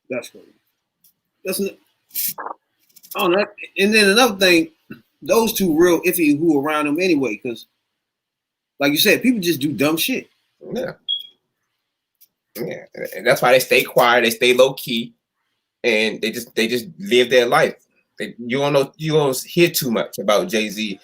That's crazy. I don't know. And then another thing, those two real iffy who around them anyway, because like you said, people just do dumb shit. Yeah. Yeah. And that's why they stay quiet, they stay low key, and they just live their life. You don't hear too much about Jay-Z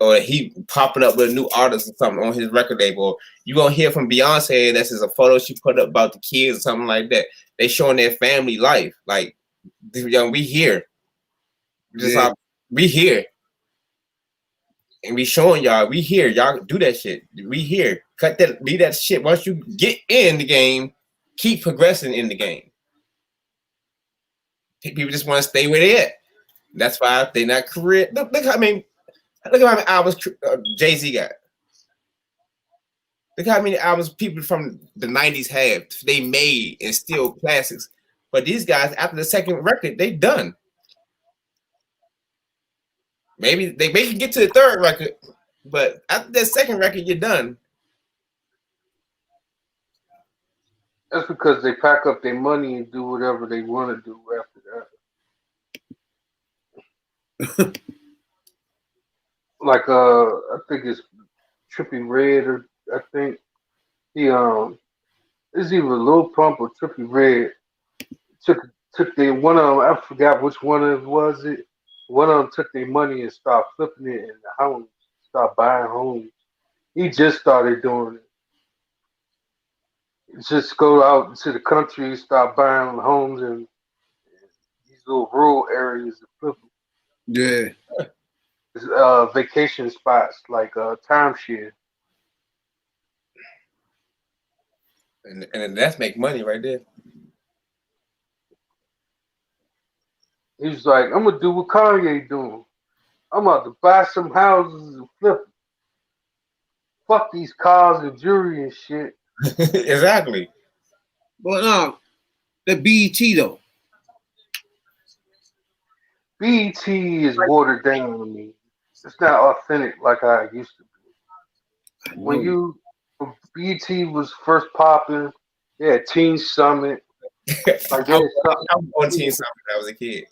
or he popping up with a new artist or something on his record label. Or you gonna hear from Beyonce, and that's just a photo she put up about the kids or something like that. They showing their family life. Like, we here. We here. And we showing y'all, we here. Y'all do that shit. We here. Leave that shit. Once you get in the game, keep progressing in the game. People just want to stay where they at. That's why they're not career. Look how many albums Jay-Z got. Look how many albums people from the 90s have. They made and still classics. But these guys, after the second record, they done. Maybe they can get to the third record, but after that second record, you're done. That's because they pack up their money and do whatever they want to do after that. Like I think it's Trippie Redd, or I think he it's either Lil Pump or Trippie Redd took their one of them. I forgot which one it was. One of them took their money and started flipping it in the homes, started buying homes. He just started doing it. Just go out to the country, start buying homes in these little rural areas and flip them. Yeah. Vacation spots like timeshare. And that's make money right there. He was like, I'm gonna do what Kanye doing. I'm about to buy some houses and flip them. Fuck these cars and jewelry and shit. Exactly. But the BET though. BET is watered down to me. It's not authentic like how it used to be. When BET was first popping, they had Teen Summit. Like I was on Teen Summit when I was a kid.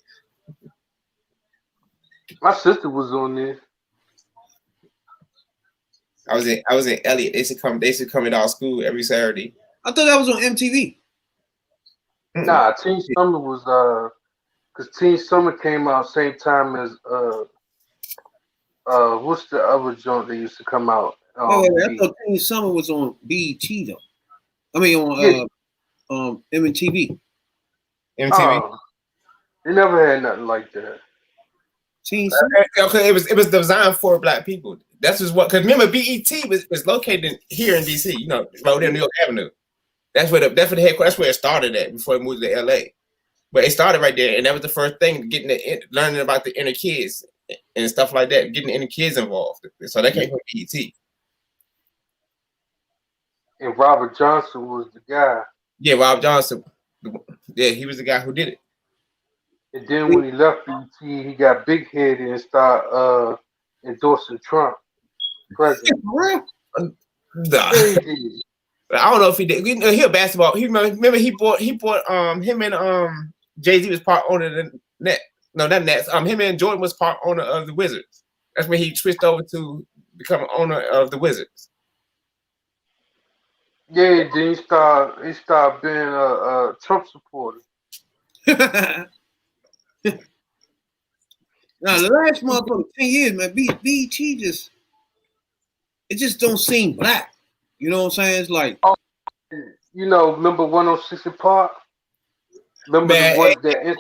My sister was on there. I was in Elliott. They should come in our school every Saturday. I thought that was on MTV. Nah, Teen Summer was because Teen Summer came out same time as what's the other joint that used to come out? Wait, I thought Teen Summer was on BET though. I mean on MTV. MTV. They never had nothing like that. Teen Summer. Okay, it was designed for black people. That's just what. Because remember, BET was located here in DC. You know, right there, New York Avenue. That's where the headquarters. That's where it started at before it moved to LA. But it started right there, and that was the first thing, learning about the inner kids and stuff like that, getting the inner kids involved. So that came from BET. And Robert Johnson was the guy. Yeah, Rob Johnson. Yeah, he was the guy who did it. And then when he left BET, he got big headed and started endorsing Trump, president. Nah. Yeah, he did. I don't know if he did. He a basketball. He remember he bought him and Jay-Z was part owner of the Nets. No, not Nets. Him and Jordan was part owner of the Wizards. That's when he switched over to become owner of the Wizards. Yeah, then he started being a Trump supporter. Now the last motherfucking 10 years, man, BET just don't seem black. You know what I'm saying? It's like, You know, remember 106 in Park? Remember that incident?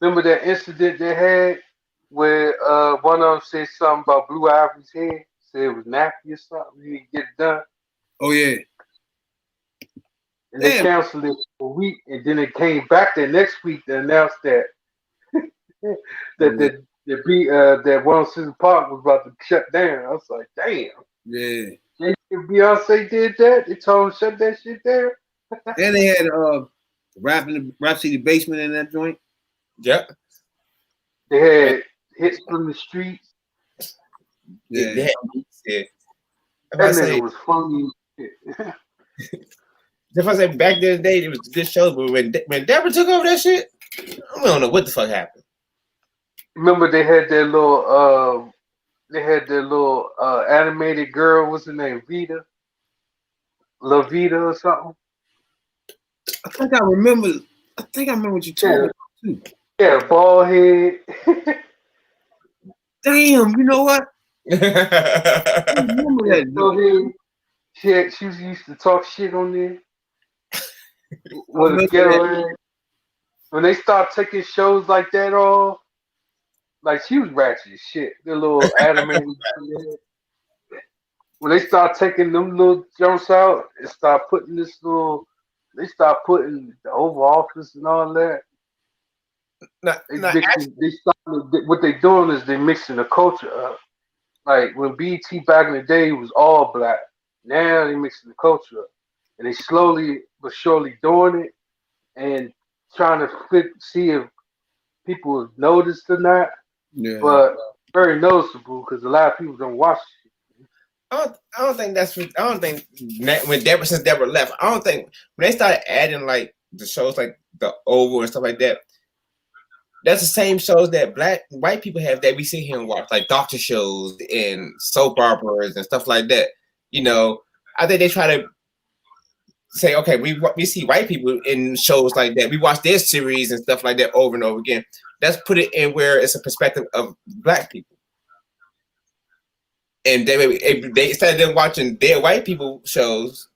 Remember that incident they had where one of them said something about Blue Ivy's head? Said it was nappy or something. He didn't get it done. oh yeah. And they Damn. canceled it for a week, and then it came back the next week to announce that that 106 in Park was about to shut down. I was like, damn. Yeah. Beyonce did that. They told him to shut that shit down. And they had Rap City Basement in that joint. Yep. They had hits from the streets. Yeah. Yeah. That nigga was funny. If I say back in the day, it was good shows, but when Deborah took over that shit, I don't know what the fuck happened. Remember they had their little animated girl. What's her name? Vita, La Vita or something. I think I remember what you told me about too. Yeah, bald head. Damn, you know what? I remember that. Bald head. She used to talk shit on there. When they start taking shows like that off, like she was ratchet as shit. The little animated. When they start taking them little jumps out and start putting they start putting the Oval Office and all that. What they doing is they mixing the culture up. Like when BET back in the day was all black. Now they mixing the culture up. And they slowly but surely doing it and trying to see if people have noticed or not. Yeah. But very noticeable because a lot of people don't watch it. I don't think since Deborah left, I don't think when they started adding like the shows like the Oval and stuff like that, that's the same shows that white people have that we sit here and watch, like doctor shows and soap operas and stuff like that. You know, I think they try to say, okay, we see white people in shows like that. We watch their series and stuff like that over and over again. Let's put it in where it's a perspective of black people. And they instead of them watching their white people shows,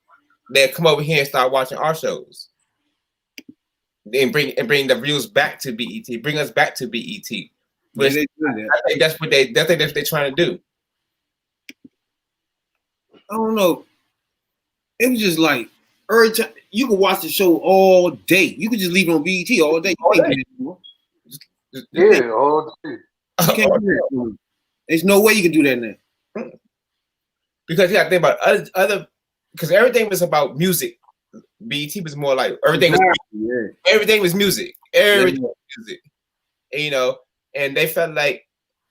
they'll come over here and start watching our shows. And bring the views back to BET, bring us back to BET. Which I think that's what they're trying to do. I don't know. It was just like every time you could watch the show all day. You could just leave it on BET all day. All day. Yeah, all day. You can't do that. There's no way you can do that now. Because you got to think about other because everything was about music. BET was more like everything was music. Everything was music. Everything was music. And, you know, and they felt like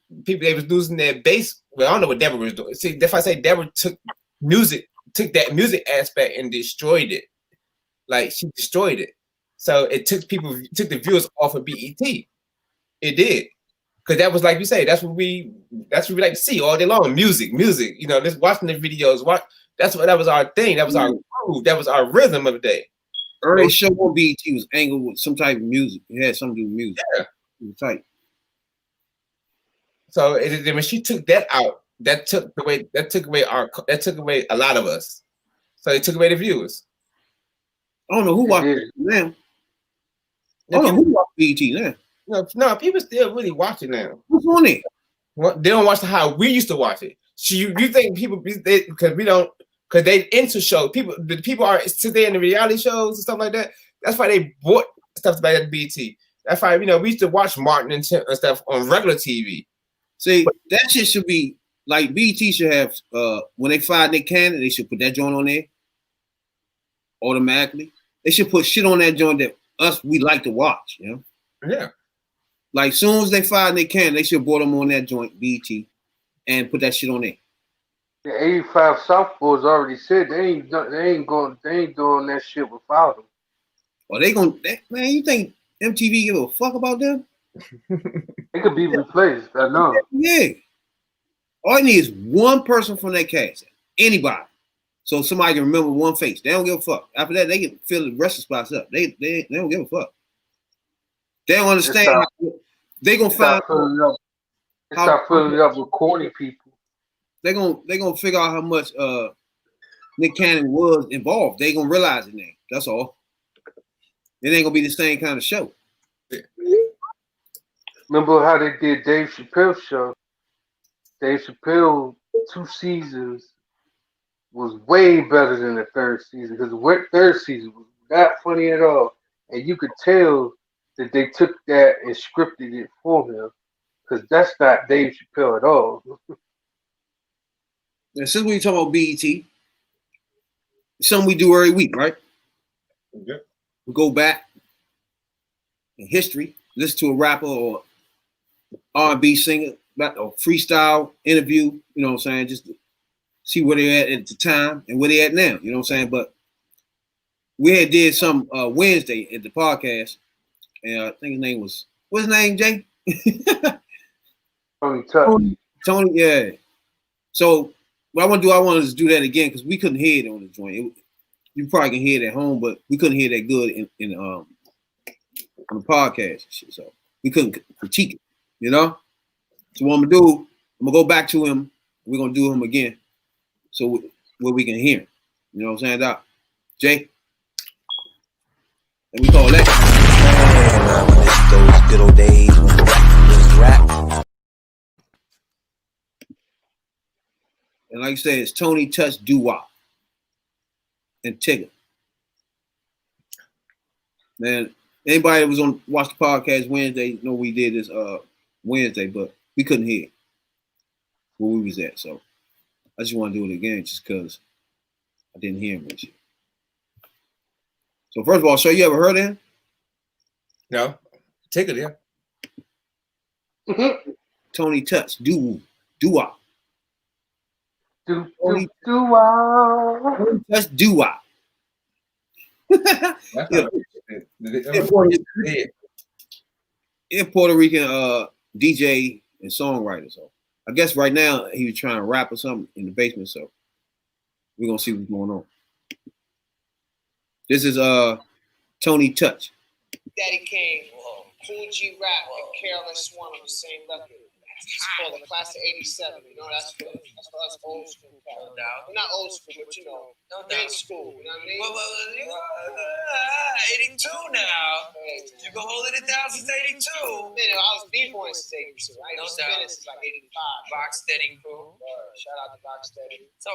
they was losing their base. Well, I don't know what Deborah was doing. See, if I say Deborah took that music aspect and destroyed it. Like she destroyed it. So it took the viewers off of BET. It did. Because that was like you say, that's what we like to see all day long. Music, you know, just watching the videos, that was our thing. That was our groove. That was our rhythm of the day. Early show on BET was angled with some type of music. It had something to do with music. Yeah. It was tight. So when she took that out, that took away a lot of us. So it took away the viewers. I don't know who watched it now. I don't know who watched BET now. No, people still really watching now. What's on it? They don't watch how we used to watch it. So you think people because we don't because they into shows. The people are sit there in the reality shows and stuff like that. That's why they bought stuff like that BT. That's why we used to watch Martin and Tim and stuff on regular TV. See, that shit should be like BT should have when they fire Nick Cannon, they should put that joint on there automatically. They should put shit on that joint that we like to watch, you know? Yeah. Like soon as they fire Nick Cannon, they should have brought them on that joint, BT, and put that shit on there. The 85 Southpaws already said they ain't doing that shit without them. Or man, you think MTV give a fuck about them? They could be replaced. I know. Yeah. All you need is one person from that cast. Anybody. So somebody can remember one face. They don't give a fuck. After that, they can fill the rest of the spots up. They don't give a fuck. They don't understand how they gonna find start filling it up with corny people. They gonna figure out how much Nick Cannon was involved. They gonna realize it now. That's all. It ain't gonna be the same kind of show. Remember how they did Dave Chappelle's show? Dave Chappelle 2 seasons was way better than the 3rd season because the 3rd season was not funny at all, and you could tell that they took that and scripted it for him because that's not Dave Chappelle at all. And since we talking about BET, it's something we do every week, right? Yeah. We go back in history, listen to a rapper or R&B singer, or freestyle interview, you know what I'm saying? Just to see where they're at the time and where they're at now, you know what I'm saying? But we had did some Wednesday at the podcast, and I think his name was, what's his name, Jay? Tony, yeah. So what I want to do that again because we couldn't hear it on the joint. You probably can hear it at home, but we couldn't hear that good in on the podcast. So we couldn't critique it, you know? So what I'm gonna do, I'm gonna go back to him. We're gonna do him again, so where we can hear him. You know what I'm saying, Doc? Jay, and we call that. Those good old days when it was rap. And like I said, it's Tony Touch Doo-Wop and Tigger. Man, anybody that was on watch the podcast Wednesday know we did this Wednesday, but we couldn't hear where we was at. So I just want to do it again just because I didn't hear him and shit. So first of all, so you ever heard of him? No. Take it, yeah. Tony Touch Doo-Wop. Tony Touch Doo-Wop. Puerto Rican DJ and songwriter. So I guess right now he was trying to rap or something in the basement. So we're gonna see what's going on. This is Tony Touch. Daddy Kane, Cool G Rap, and Careless One on the same record. It's called the Class of '87. You know, that's for us old school cats. No doubt. We're not old school, but you know, mid school. You know what I mean? Well, 82 now. You been holding it down since 82. Man, I was B-boy since 82. I ain't been since like 85. Rocksteady crew. Shout out to Rocksteady. So,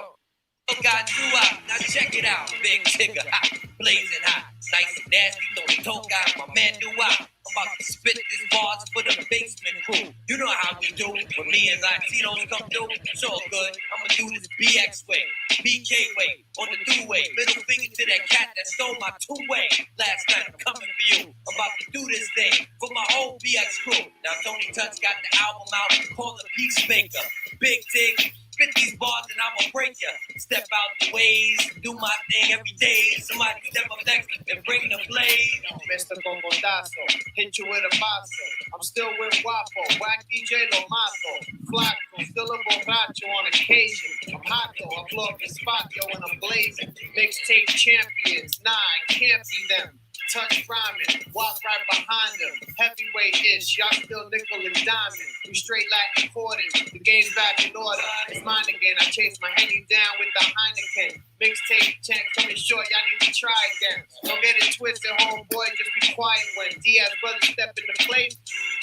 got you out. Now check it out. Big Tigger, hot, blazing hot, nice and nasty. Don't talk out. My man do out. I'm about to spit this bars for the basement crew. You know how we do when me and Latinos come through. It's all good. I'ma do this BX way, BK way, on the do-way. Middle finger to that cat that stole my two-way. Last night I'm coming for you. I'm about to do this thing for my whole BX crew. Now Tony Touch got the album out called The Peacemaker. Big Dig. Spit these bars and I'ma break ya. Step out the ways, do my thing every day. Somebody step up next and bring the blade. Mr. Bongondazo, hit you with a basso. I'm still with Wapo, Whack DJ Lomato, Flaco, still a borracho on occasion. I'm hot though, I blow up the spot, yo, and I'm blazing. Mixtape champions, can't be them. Touch rhyming, walk right behind them. Heavyweight-ish, y'all still nickel and diamond. We straight Latin quarters, the game's back in order. It's mine again, I chase my Henny down with the Heineken. Mixtape check, coming short, y'all need to try again. Don't get it twisted, homeboy, just be quiet when Diaz brothers step in the place.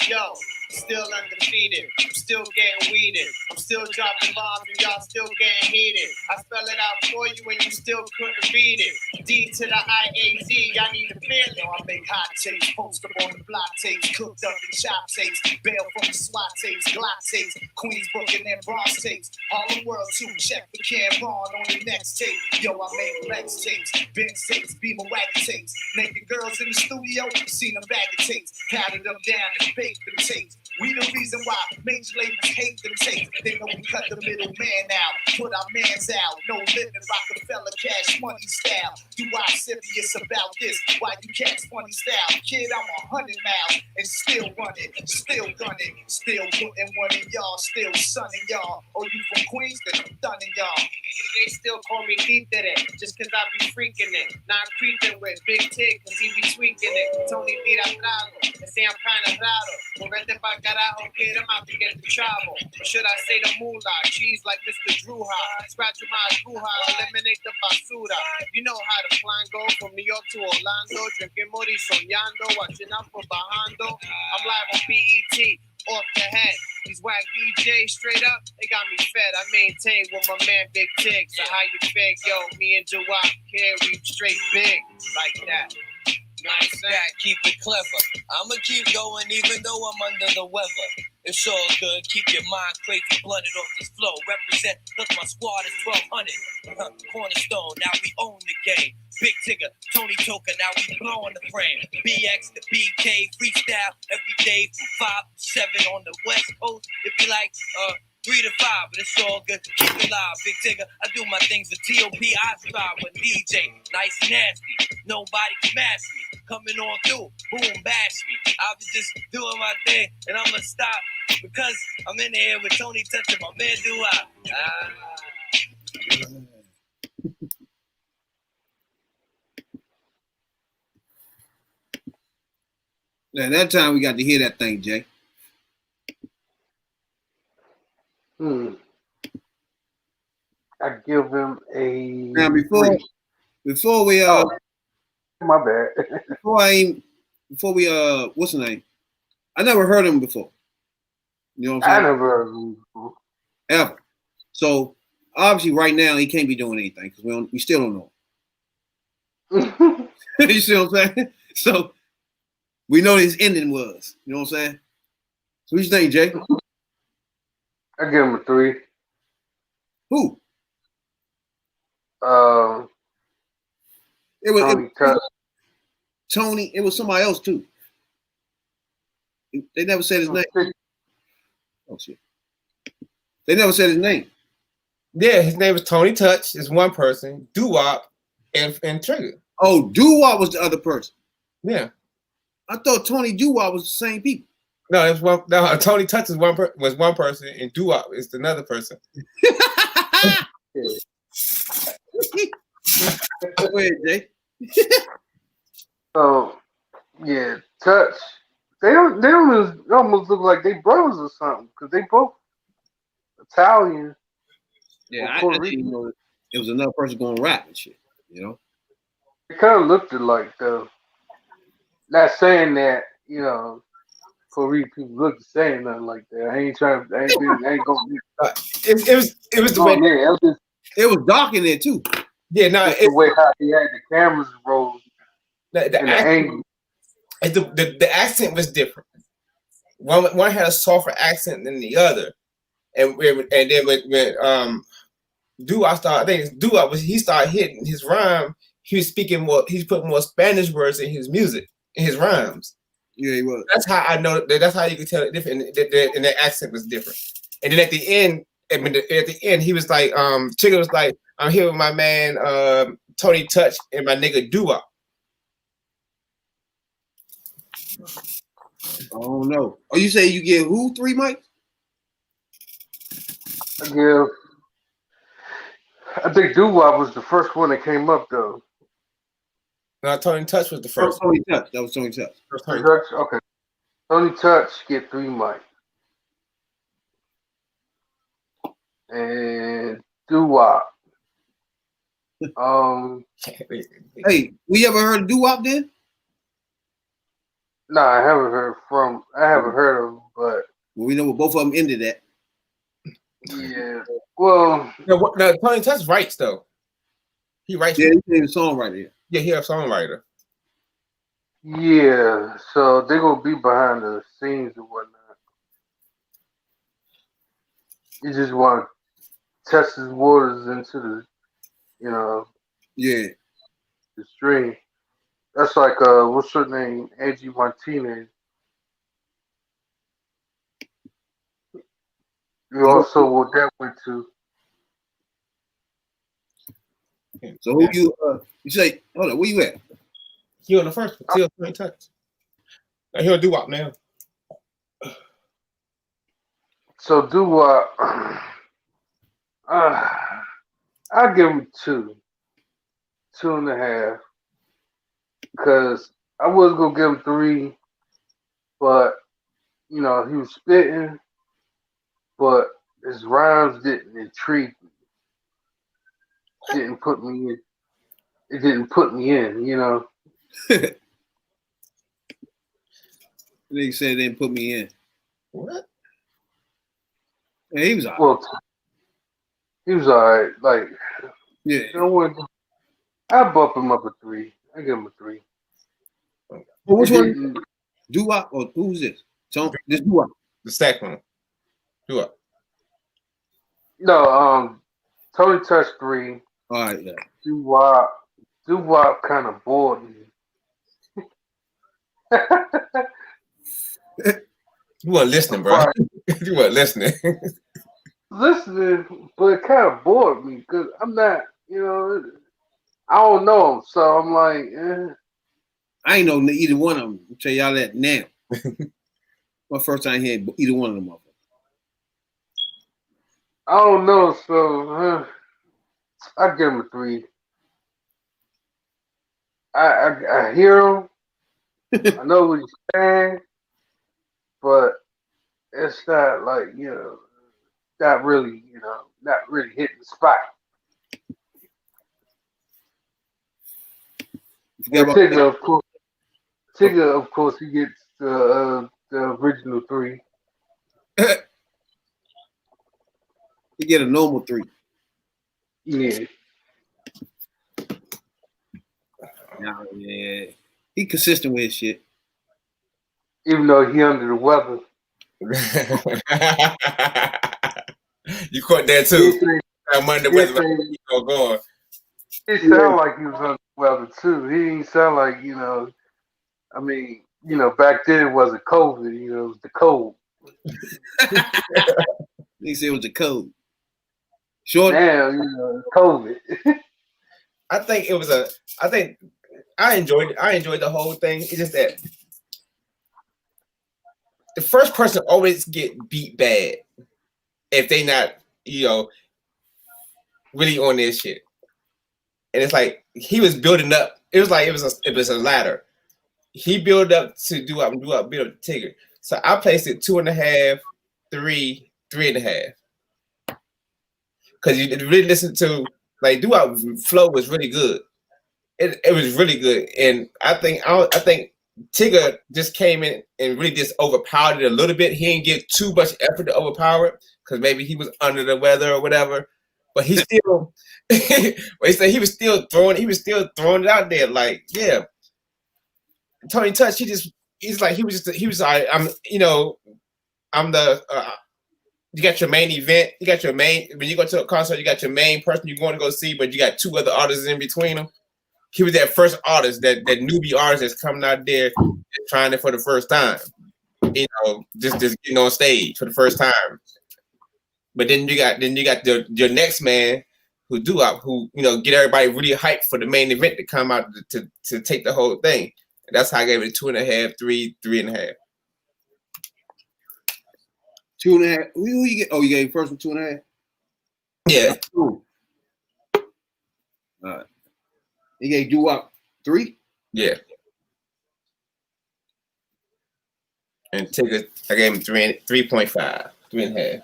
Yo, Still undefeated. I'm still getting weeded. I'm still dropping bombs and y'all still getting heated. I spell it out for you and you still couldn't read it. D to the IAZ, y'all need to feel it. I make hot tapes, post up on the block tapes, cooked up in chop tapes, bail from the SWAT tapes, Glock tapes, Queensbrook and then Bronx tapes. Harlem World 2, check for Cameron on the next tape. Yo, I make Lex tapes, Benz tapes, Beamer wagon tapes. Naked girls in the studio, seen them bag of tapes, patted them down and baked them tapes. We the reason why major labels hate them tapes. They know we cut the middle man out, put our mans out. No living Rockefeller cash money style. Do I serious about this? Why you catch funny style? Kid, I'm 100 miles and still running, still gunning, still putting one in y'all, still sunning y'all. Oh, you from Queens? Then I'm dunning y'all. They still call me Títere, just cause I be freaking it. Not creeping with Big Tig, cause he be tweaking it. Tony tira trago, they say I'm kinda raro. Movete pa carajo, kid, I'm out to get the travel. Or should I say the moolah? Cheese like Mr. Druha. Scratch my bruja, eliminate the basura. You know how the plan go from New York to Orlando. Drinking mori soñando, watching out for bajando. I'm live on BET, off the head. These whack DJs straight up, they got me fed. I maintain with my man Big Tig. So how you fake, yo? Me and Jawab carry straight big like that. Nice that, keep it clever. I'ma keep going even though I'm under the weather. It's all good, keep your mind crazy, blunted off this flow. Represent, cause my squad is 1200. Cornerstone, now we own the game. Big Tigger, Tony Toker, now we blowing the frame. BX to BK, freestyle every day from 5 to 7 on the West Coast. If you like, 3 to 5, but it's all good. Keep it live, Big Tigger. I do my things with T.O.P. I strive with DJ. Nice and nasty. Nobody can match me. Coming on through, boom, bash me. I was just doing my thing, and I'ma stop because I'm in here with Tony Touch and my man Dua. Now that time we got to hear that thing, Jay. I give him a. Now before we my bad. before we what's the name? I never heard him before. You know what I'm saying? I never heard him before. Ever. So obviously right now he can't be doing anything because we still don't know. You see what I'm saying? So we know his ending was. You know what I'm saying? So what you think, Jay? I give him a 3. Who? It was Tony. It was somebody else too. They never said his name. Oh shit! They never said his name. Yeah, his name is Tony Touch. Is one person. Doo-Wop and Trigger. Oh, Doo-Wop was the other person. Yeah. I thought Tony Doo-Wop was the same people. No, it's one. No, Tony Touch is was one person, and Doo-Wop is another person. Go ahead, Jay. So yeah, Touch. They almost look like they brothers or something because they both Italian. Yeah, I didn't know it was another person going rap and shit. You know, They kind of looked alike though. Not saying that Puerto Rican people look the same, nothing like that. I ain't gonna be. It was the way. It was dark in there too. Yeah, no, the way how he had the cameras rolled. The accent was different. One had a softer accent than the other, and then when Doo-Wop started, I think Doo-Wop he started hitting his rhyme. He was speaking more. He's putting more Spanish words in his music, in his rhymes. Yeah, he was. That's how I know. That's how you could tell it different. And the accent was different. And then at the end, he was like, Chigga was like, I'm here with my man Tony Touch and my nigga Doo-Wop. Oh no! Oh, you say you give who 3 mics? I think Doo-Wop was the first one that came up though. No, Tony Touch was the first. Tony Touch. That was Tony Touch. Tony Touch. Okay. Tony Touch get 3 mics. And Doo-Wop. Hey, we ever heard of Doo-Wop then? No, I haven't heard of him, but Well, we know what both of them ended at. yeah. Well, No, Tony Touch writes though. He writes. Yeah, he's a songwriter. Yeah, he's a songwriter. yeah. So they're gonna be behind the scenes and whatnot. You just want to test his waters into the, you know, Yeah. the stream. That's like what's her name? Angie Martinez. You also will that way too. So who you say? Hold on, where you at? He on the first one. Still Tony Touch. Now he'll do what now? So do what? I give him 2.5, because I was gonna give him 3, but you know he was spitting, but his rhymes didn't intrigue me. Didn't put me in. It didn't put me in. You know. They said they didn't put me in. What? Yeah, he was all right. Well, he was alright. Like, Yeah. you know what? I bump him up a 3. I give him a 3. Well, which It one? didn't- Doo-Wop or who's this? So this Doo-Wop. The second one. Do what? No, Tony Touch 3. All right, yeah. Doo-Wop kind of bored me. You weren't listening, bro. You weren't listening. Listening, but it kind of bored me because I'm not, you know, I don't know him, so I'm like, I ain't know either one of them. I'll tell y'all that now. My first time hearing either one of them. I don't know, so I give him a 3. I hear him, I know what he's saying, but it's not like, you know, not really hitting the spot. And Tigger, of course, he gets the original 3. You get a normal 3. Yeah. No, yeah. He consistent with his shit. Even though he under the weather. You caught that too. I'm under weather. Going. It sounded like he was under the weather too. He didn't sound like, you know, I mean, you know, back then it wasn't COVID, you know, it was the cold. They said it was the code. Short. Now, you know, COVID. I think I enjoyed the whole thing. It's just that the first person always get beat bad if they not, you know, really on this shit. And it's like he was building up. It was like it was a ladder. He built up to do up, build up to Tigger. So I placed it 2.5, 3, 3.5. Because you really listen to like do-wop flow was really good. It was really good, and I think Tigger just came in and really just overpowered it a little bit. He didn't get too much effort to overpower it because maybe he was under the weather or whatever. But he still, he was still throwing it out there. Like, yeah, Tony Touch. He was like, I'm the. You got your main event. You got your main when you go to a concert. You got your main person you're going to go see, but you got 2 other artists in between them. He was that first artist, that newbie artist that's coming out there trying it for the first time. You know, just getting on stage for the first time. But then you got your next man who you know, get everybody really hyped for the main event to come out to take the whole thing. And that's how I gave it 2.5, 3, 3.5. 2.5. Who you get? Oh, you gave first one 2.5? Yeah. All right. You gave Doo-Wop 3? Yeah. And Tigger, I gave him 3.5, 3.5.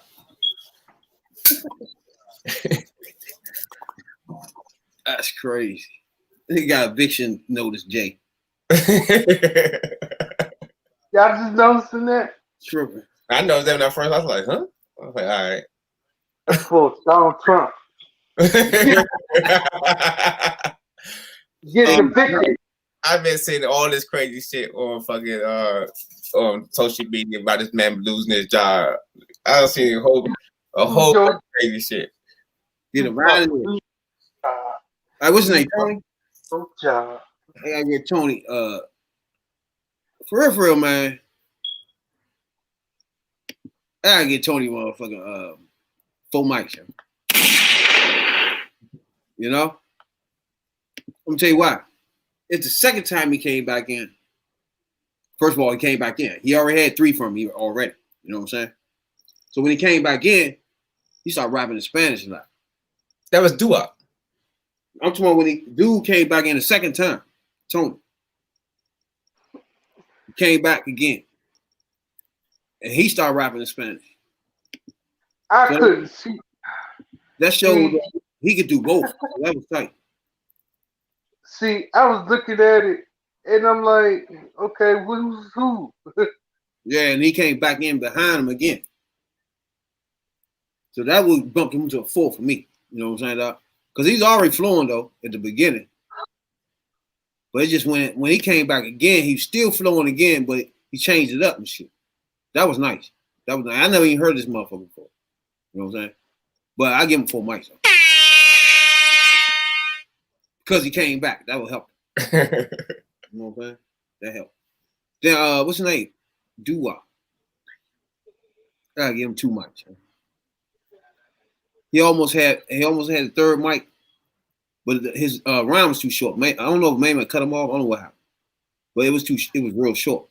That's crazy. He got eviction notice, Jay. Y'all just noticing that? Tripping. I noticed that when I first. I was like, huh? I was like, all right. That's for Donald Trump. Getting evicted. I've been seeing all this crazy shit on fucking on social media about this man losing his job. I've seen a whole bunch of crazy shit. Get around it. Hey, what's his name? Tony? No job. I gotta get Tony. For real, man. I gotta get Tony motherfucking 4 mics. You know? Let me tell you why. It's the second time he came back in. First of all, he came back in. He already had 3 from me already. You know what I'm saying? So when he came back in, he started rapping in Spanish a lot. That was doo-wop. I'm talking about when the dude came back in the second time, Tony. He came back again. And he started rapping in Spanish. I couldn't see. That showed that he could do both. That was tight. See, I was looking at it, and I'm like, okay, who's who? Yeah, and he came back in behind him again. So that would bump him to a 4 for me. You know what I'm saying? Because he's already flowing, though, at the beginning. But it just when he came back again, he was still flowing again, but he changed it up and shit. That was nice. That was nice. I never even heard this motherfucker before. You know what I'm saying? But I give him 4 mics. Because he came back. That will help. You know what I'm saying? That helped. Then what's his name? Doo-wop. I gotta give him 2 mics. He almost had a third mic, but his rhyme was too short. I don't know if Mayman cut him off. I don't know what happened, but it was real short.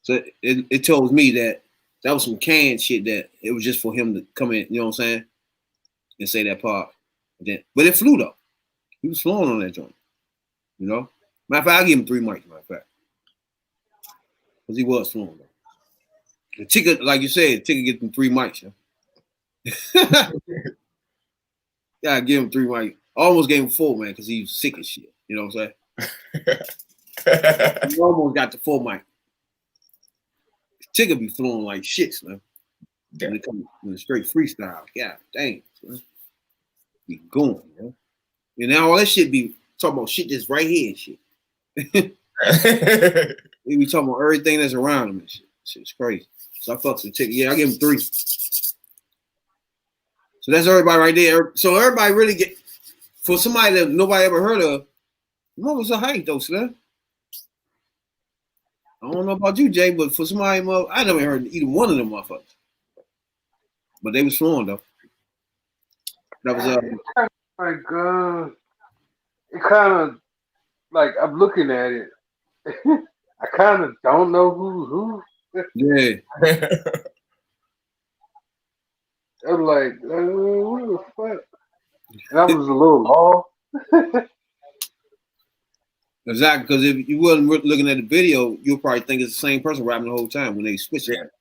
So it tells me that was some canned shit, that it was just for him to come in. You know what I'm saying? And say that part. But it flew though. He was flowing on that joint. You know. Matter of fact, I'll give him 3 mics. Matter of fact, because he was flowing though. The ticket, like you said, get them 3 mics. Yeah, I give him 3 mics. I almost gave him 4, man, because he was sick as shit. You know what I'm saying? He almost got the 4 mic. Tigger be flowing like shits, man. When it comes to straight freestyle. God dang. Man. Be going, man. And now all that shit be talking about shit that's right here and shit. We be talking about everything that's around him and shit. Shit's crazy. So I fucks with Tigger. Yeah, I give him 3. So that's everybody right there. So everybody really get, for somebody that nobody ever heard of, what was a hype though, Slim? I don't know about you, Jay, but for somebody, I never heard either one of them motherfuckers. But they was flowing though. That was my God. It kind of, like, I'm looking at it. I kind of don't know who. Yeah. I'm like, what the fuck? And I was a little off. Exactly, because if you wasn't looking at the video, you'll probably think it's the same person rapping the whole time when they switch it.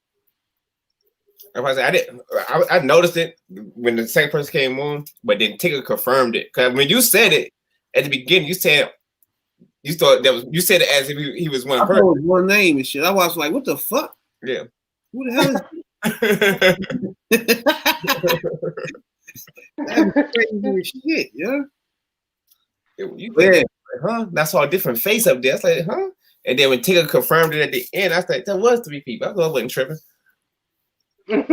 I noticed it when the same person came on, but then Tigger confirmed it. Because when you said it at the beginning, you said you said it as if he was one person. It was one name and shit. I was like, what the fuck? Yeah. Who the hell is That's crazy shit, yeah. You think, huh? That's all a different face up there. I was like, huh? And then when Tigger confirmed it at the end, I was like, that was 3 people. I wasn't tripping. Give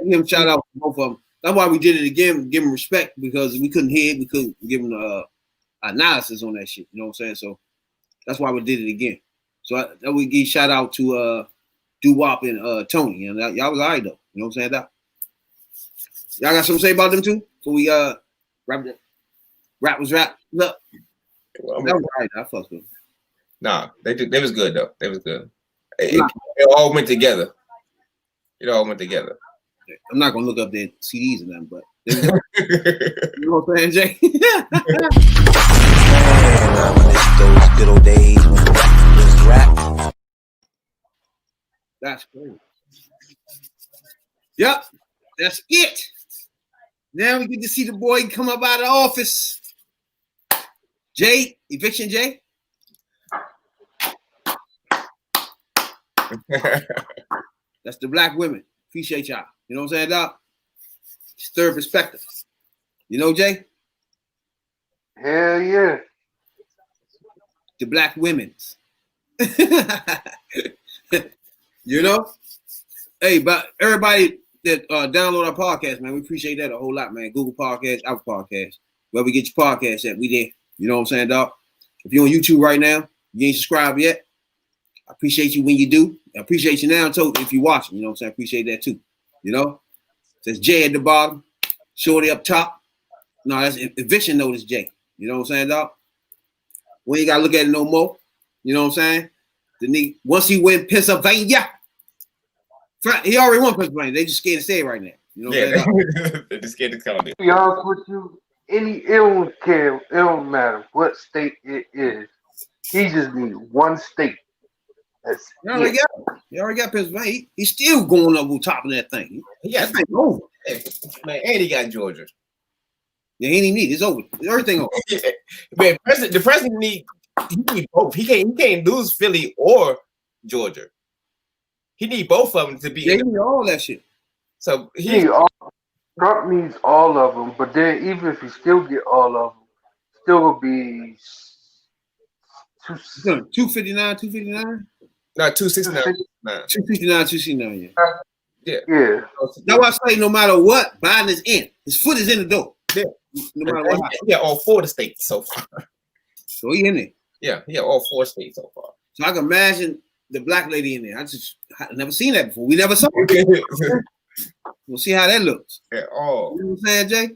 him shout out to both of them. That's why we did it again, give him respect, because we couldn't hear it, we couldn't give him the analysis on that shit. You know what I'm saying? So that's why we did it again. So that we give shout out to Doo-wop and Tony. And y'all was all right though. You know what I'm saying? Y'all got something to say about them too? So we wrap it. Rap was rap. Look. Well, that was right. I fucked with them. Nah, they was good though. They was good. It all went together. It all went together. I'm not gonna look up their CDs and them, but you know what I'm saying, Jay? Those good old days when rap was rap. That's crazy. Yep, that's it. Now we get to see the boy come up out of the office. Jay, Eviction Jay. That's the black women. Appreciate y'all. You know what I'm saying, Doc? It's third perspective. You know, Jay? Hell yeah. The black women's. You know? Hey, but everybody that download our podcast, man, we appreciate that a whole lot, man. Google Podcasts, Apple Podcasts, where we get your podcast at, we there. You know what I'm saying, dog? If you're on YouTube right now, you ain't subscribed yet, I appreciate you when you do. I appreciate you now, too, if you're watching. You know what I'm saying? I appreciate that, too. You know? It says Jay at the bottom, Shorty up top. No, that's eviction notice, Jay. You know what I'm saying, dog? We ain't got to look at it no more. You know what I'm saying? Once he win Pennsylvania, he already won Pennsylvania. They just scared to say it right now. You know what I'm saying? They're just scared to call it. To be honest with you, it don't matter what state it is. He just need one state. That's He already got Pennsylvania. He's still going up on top of that thing. Yeah, That thing over. man, and he got Georgia. Yeah, he ain't need. It's over. Everything over. Man, the president he need both. He can't lose Philly or Georgia. He need both of them to be. Yeah, he need all that shit. So Trump needs all of them, but then even if he still get all of them, still will be 259, 259? not 269. 259, 269, yeah. Yeah. That's why I say no matter what, Biden is in. His foot is in the door. Yeah. No matter what. Yeah, all 4 of the states so far. So he in there. Yeah, all 4 states so far. So I can imagine the black lady in there. I never seen that before. We never saw it. We'll see how that looks. Yeah, all. You know what I'm saying, Jay?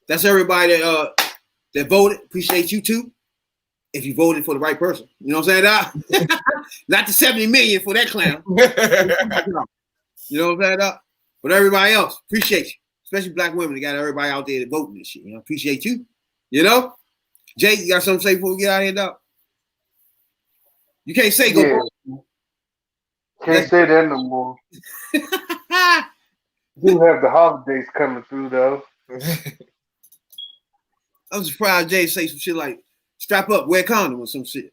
That's everybody that voted. Appreciate you too. If you voted for the right person. You know what I'm saying, Doc? Not the 70 million for that clown. You know what I'm saying, Doc? But everybody else, appreciate you. Especially black women that got everybody out there to vote and shit. You know, appreciate you. You know? Jay, you got something to say before we get out of here, Doc? You can't say go. Yeah. Can't say that no more. Do have the holidays coming through though. I'm surprised Jay say some shit like strap up, wear a condom or some shit.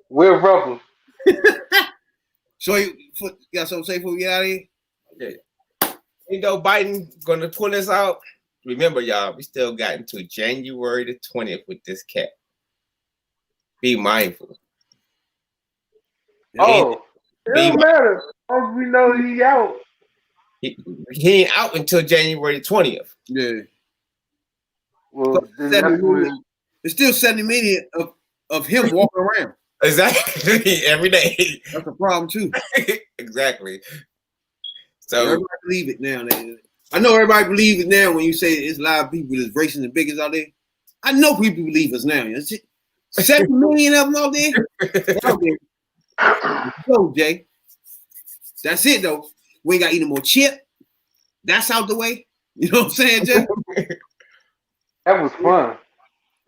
We're rubber. So you got something to say before we get out of here? Yeah. You know, Biden gonna pull this out. Remember, y'all, we still got until January the 20th with this cat. Be mindful. Oh, it don't matter. As we know he out. He ain't out until January 20th. Yeah. Well, then it's still 70 million of him walking around. Exactly. Every day. That's a problem too. Exactly. So everybody believe it now. I know everybody believe it now when you say it's a lot of people that's racing the biggest out there. I know people believe us now. 70 million of them out there. So, Jay, that's it though. We ain't got any more chip. That's out the way. You know what I'm saying, Jay? That was fun.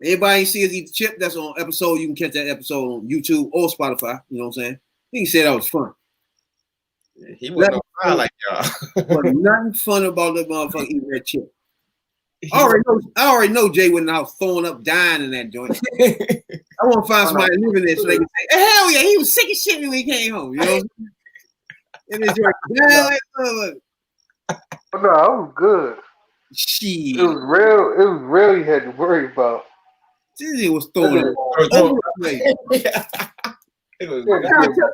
Everybody see us eat the chip. That's on episode. You can catch that episode on YouTube or Spotify. You know what I'm saying? He said that was fun. He wasn't fun like y'all. But nothing fun about that motherfucker eating that chip. I already know Jay went out throwing up, dying in that joint. I want to find somebody living there so they can say, hell yeah, he was sick as shit when he came home. You know what I'm saying? And it's like, no, it was good. Shit. It was real he had to worry about. This was throwing it over the place.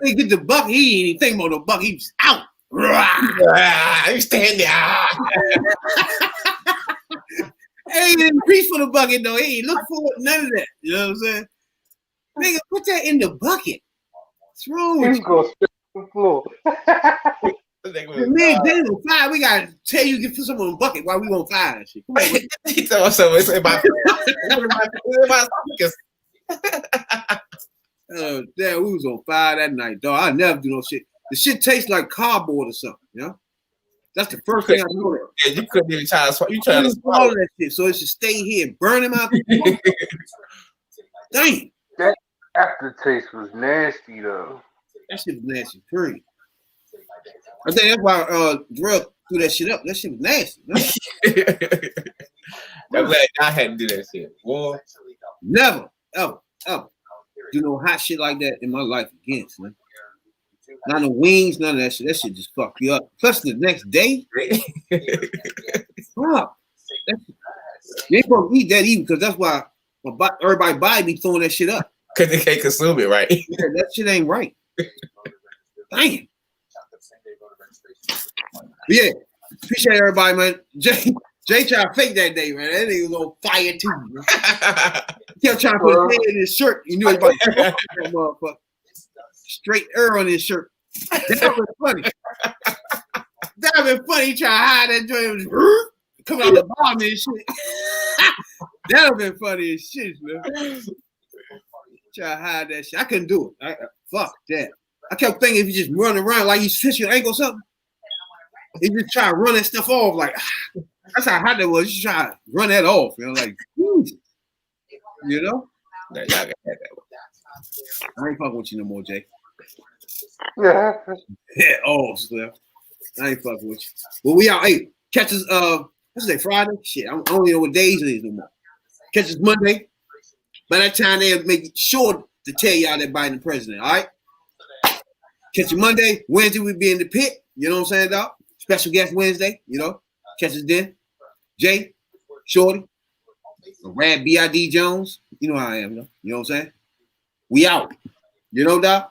They get the buck, he ain't even think about the buck. He was out. He stand there. Hey, he didn't reach for the bucket though. He ain't look for it, none of that. You know what I'm saying? Nigga, put that in the bucket. What's wrong with He's gonna spit on the floor. Me and Jay on fire. We gotta tell you to put something in the bucket while we on fire and shit. Come on, He told us so. It's about damn, we was on fire that night, dog. I never do no shit. The shit tastes like cardboard or something, you know? That's the first thing I know. Yeah, you couldn't even try to swallow. You trying to swallow that shit, so it should stay here, burn him out. Dang. That aftertaste was nasty though. That shit was nasty, period. I think that's why Drill threw that shit up. That shit was nasty. You know? I'm glad I had to do that shit. Boy. Never, ever, ever. do no hot shit like that in my life again, man. Not no wings, none of that shit. That shit just fuck you up. Plus the next day, fuck. You ain't supposed to eat that either because that's why everybody body be throwing that shit up. Because they can't consume it, right? Yeah, that shit ain't right. Damn. Yeah. Appreciate everybody, man. Jay tried to fake that day, man. That nigga was on fire too, man. He kept trying to put his head in his shirt. You knew everybody that motherfucker. Straight air on his shirt. That was funny. That would have been funny. He tried to hide that joint. Coming out the bottom and shit. That would have been funny as shit, man. Try to hide that shit. I couldn't do it. Fuck that. I kept thinking if you just run around like you twist your ankle or something, he just try to run that stuff off. Like, that's how hot that was. You try to run that off. You know, like, Jesus. You know? No, y'all got that one. I ain't fucking with you no more, Jay. Yeah. Yeah, Slim. I ain't fucking with you. But we out. Hey, catch us, what's today, Friday? Shit, I don't even know what days it is no more. Catch us Monday. By that time, they'll make sure to tell y'all that Biden the president, all right? Catch you Monday. Wednesday, we be in the pit. You know what I'm saying, dog? Special guest Wednesday, you know? Catch us then. Jay, Shorty, Rad B.I.D. Jones. You know how I am, though. You know what I'm saying? We out. You know, dog?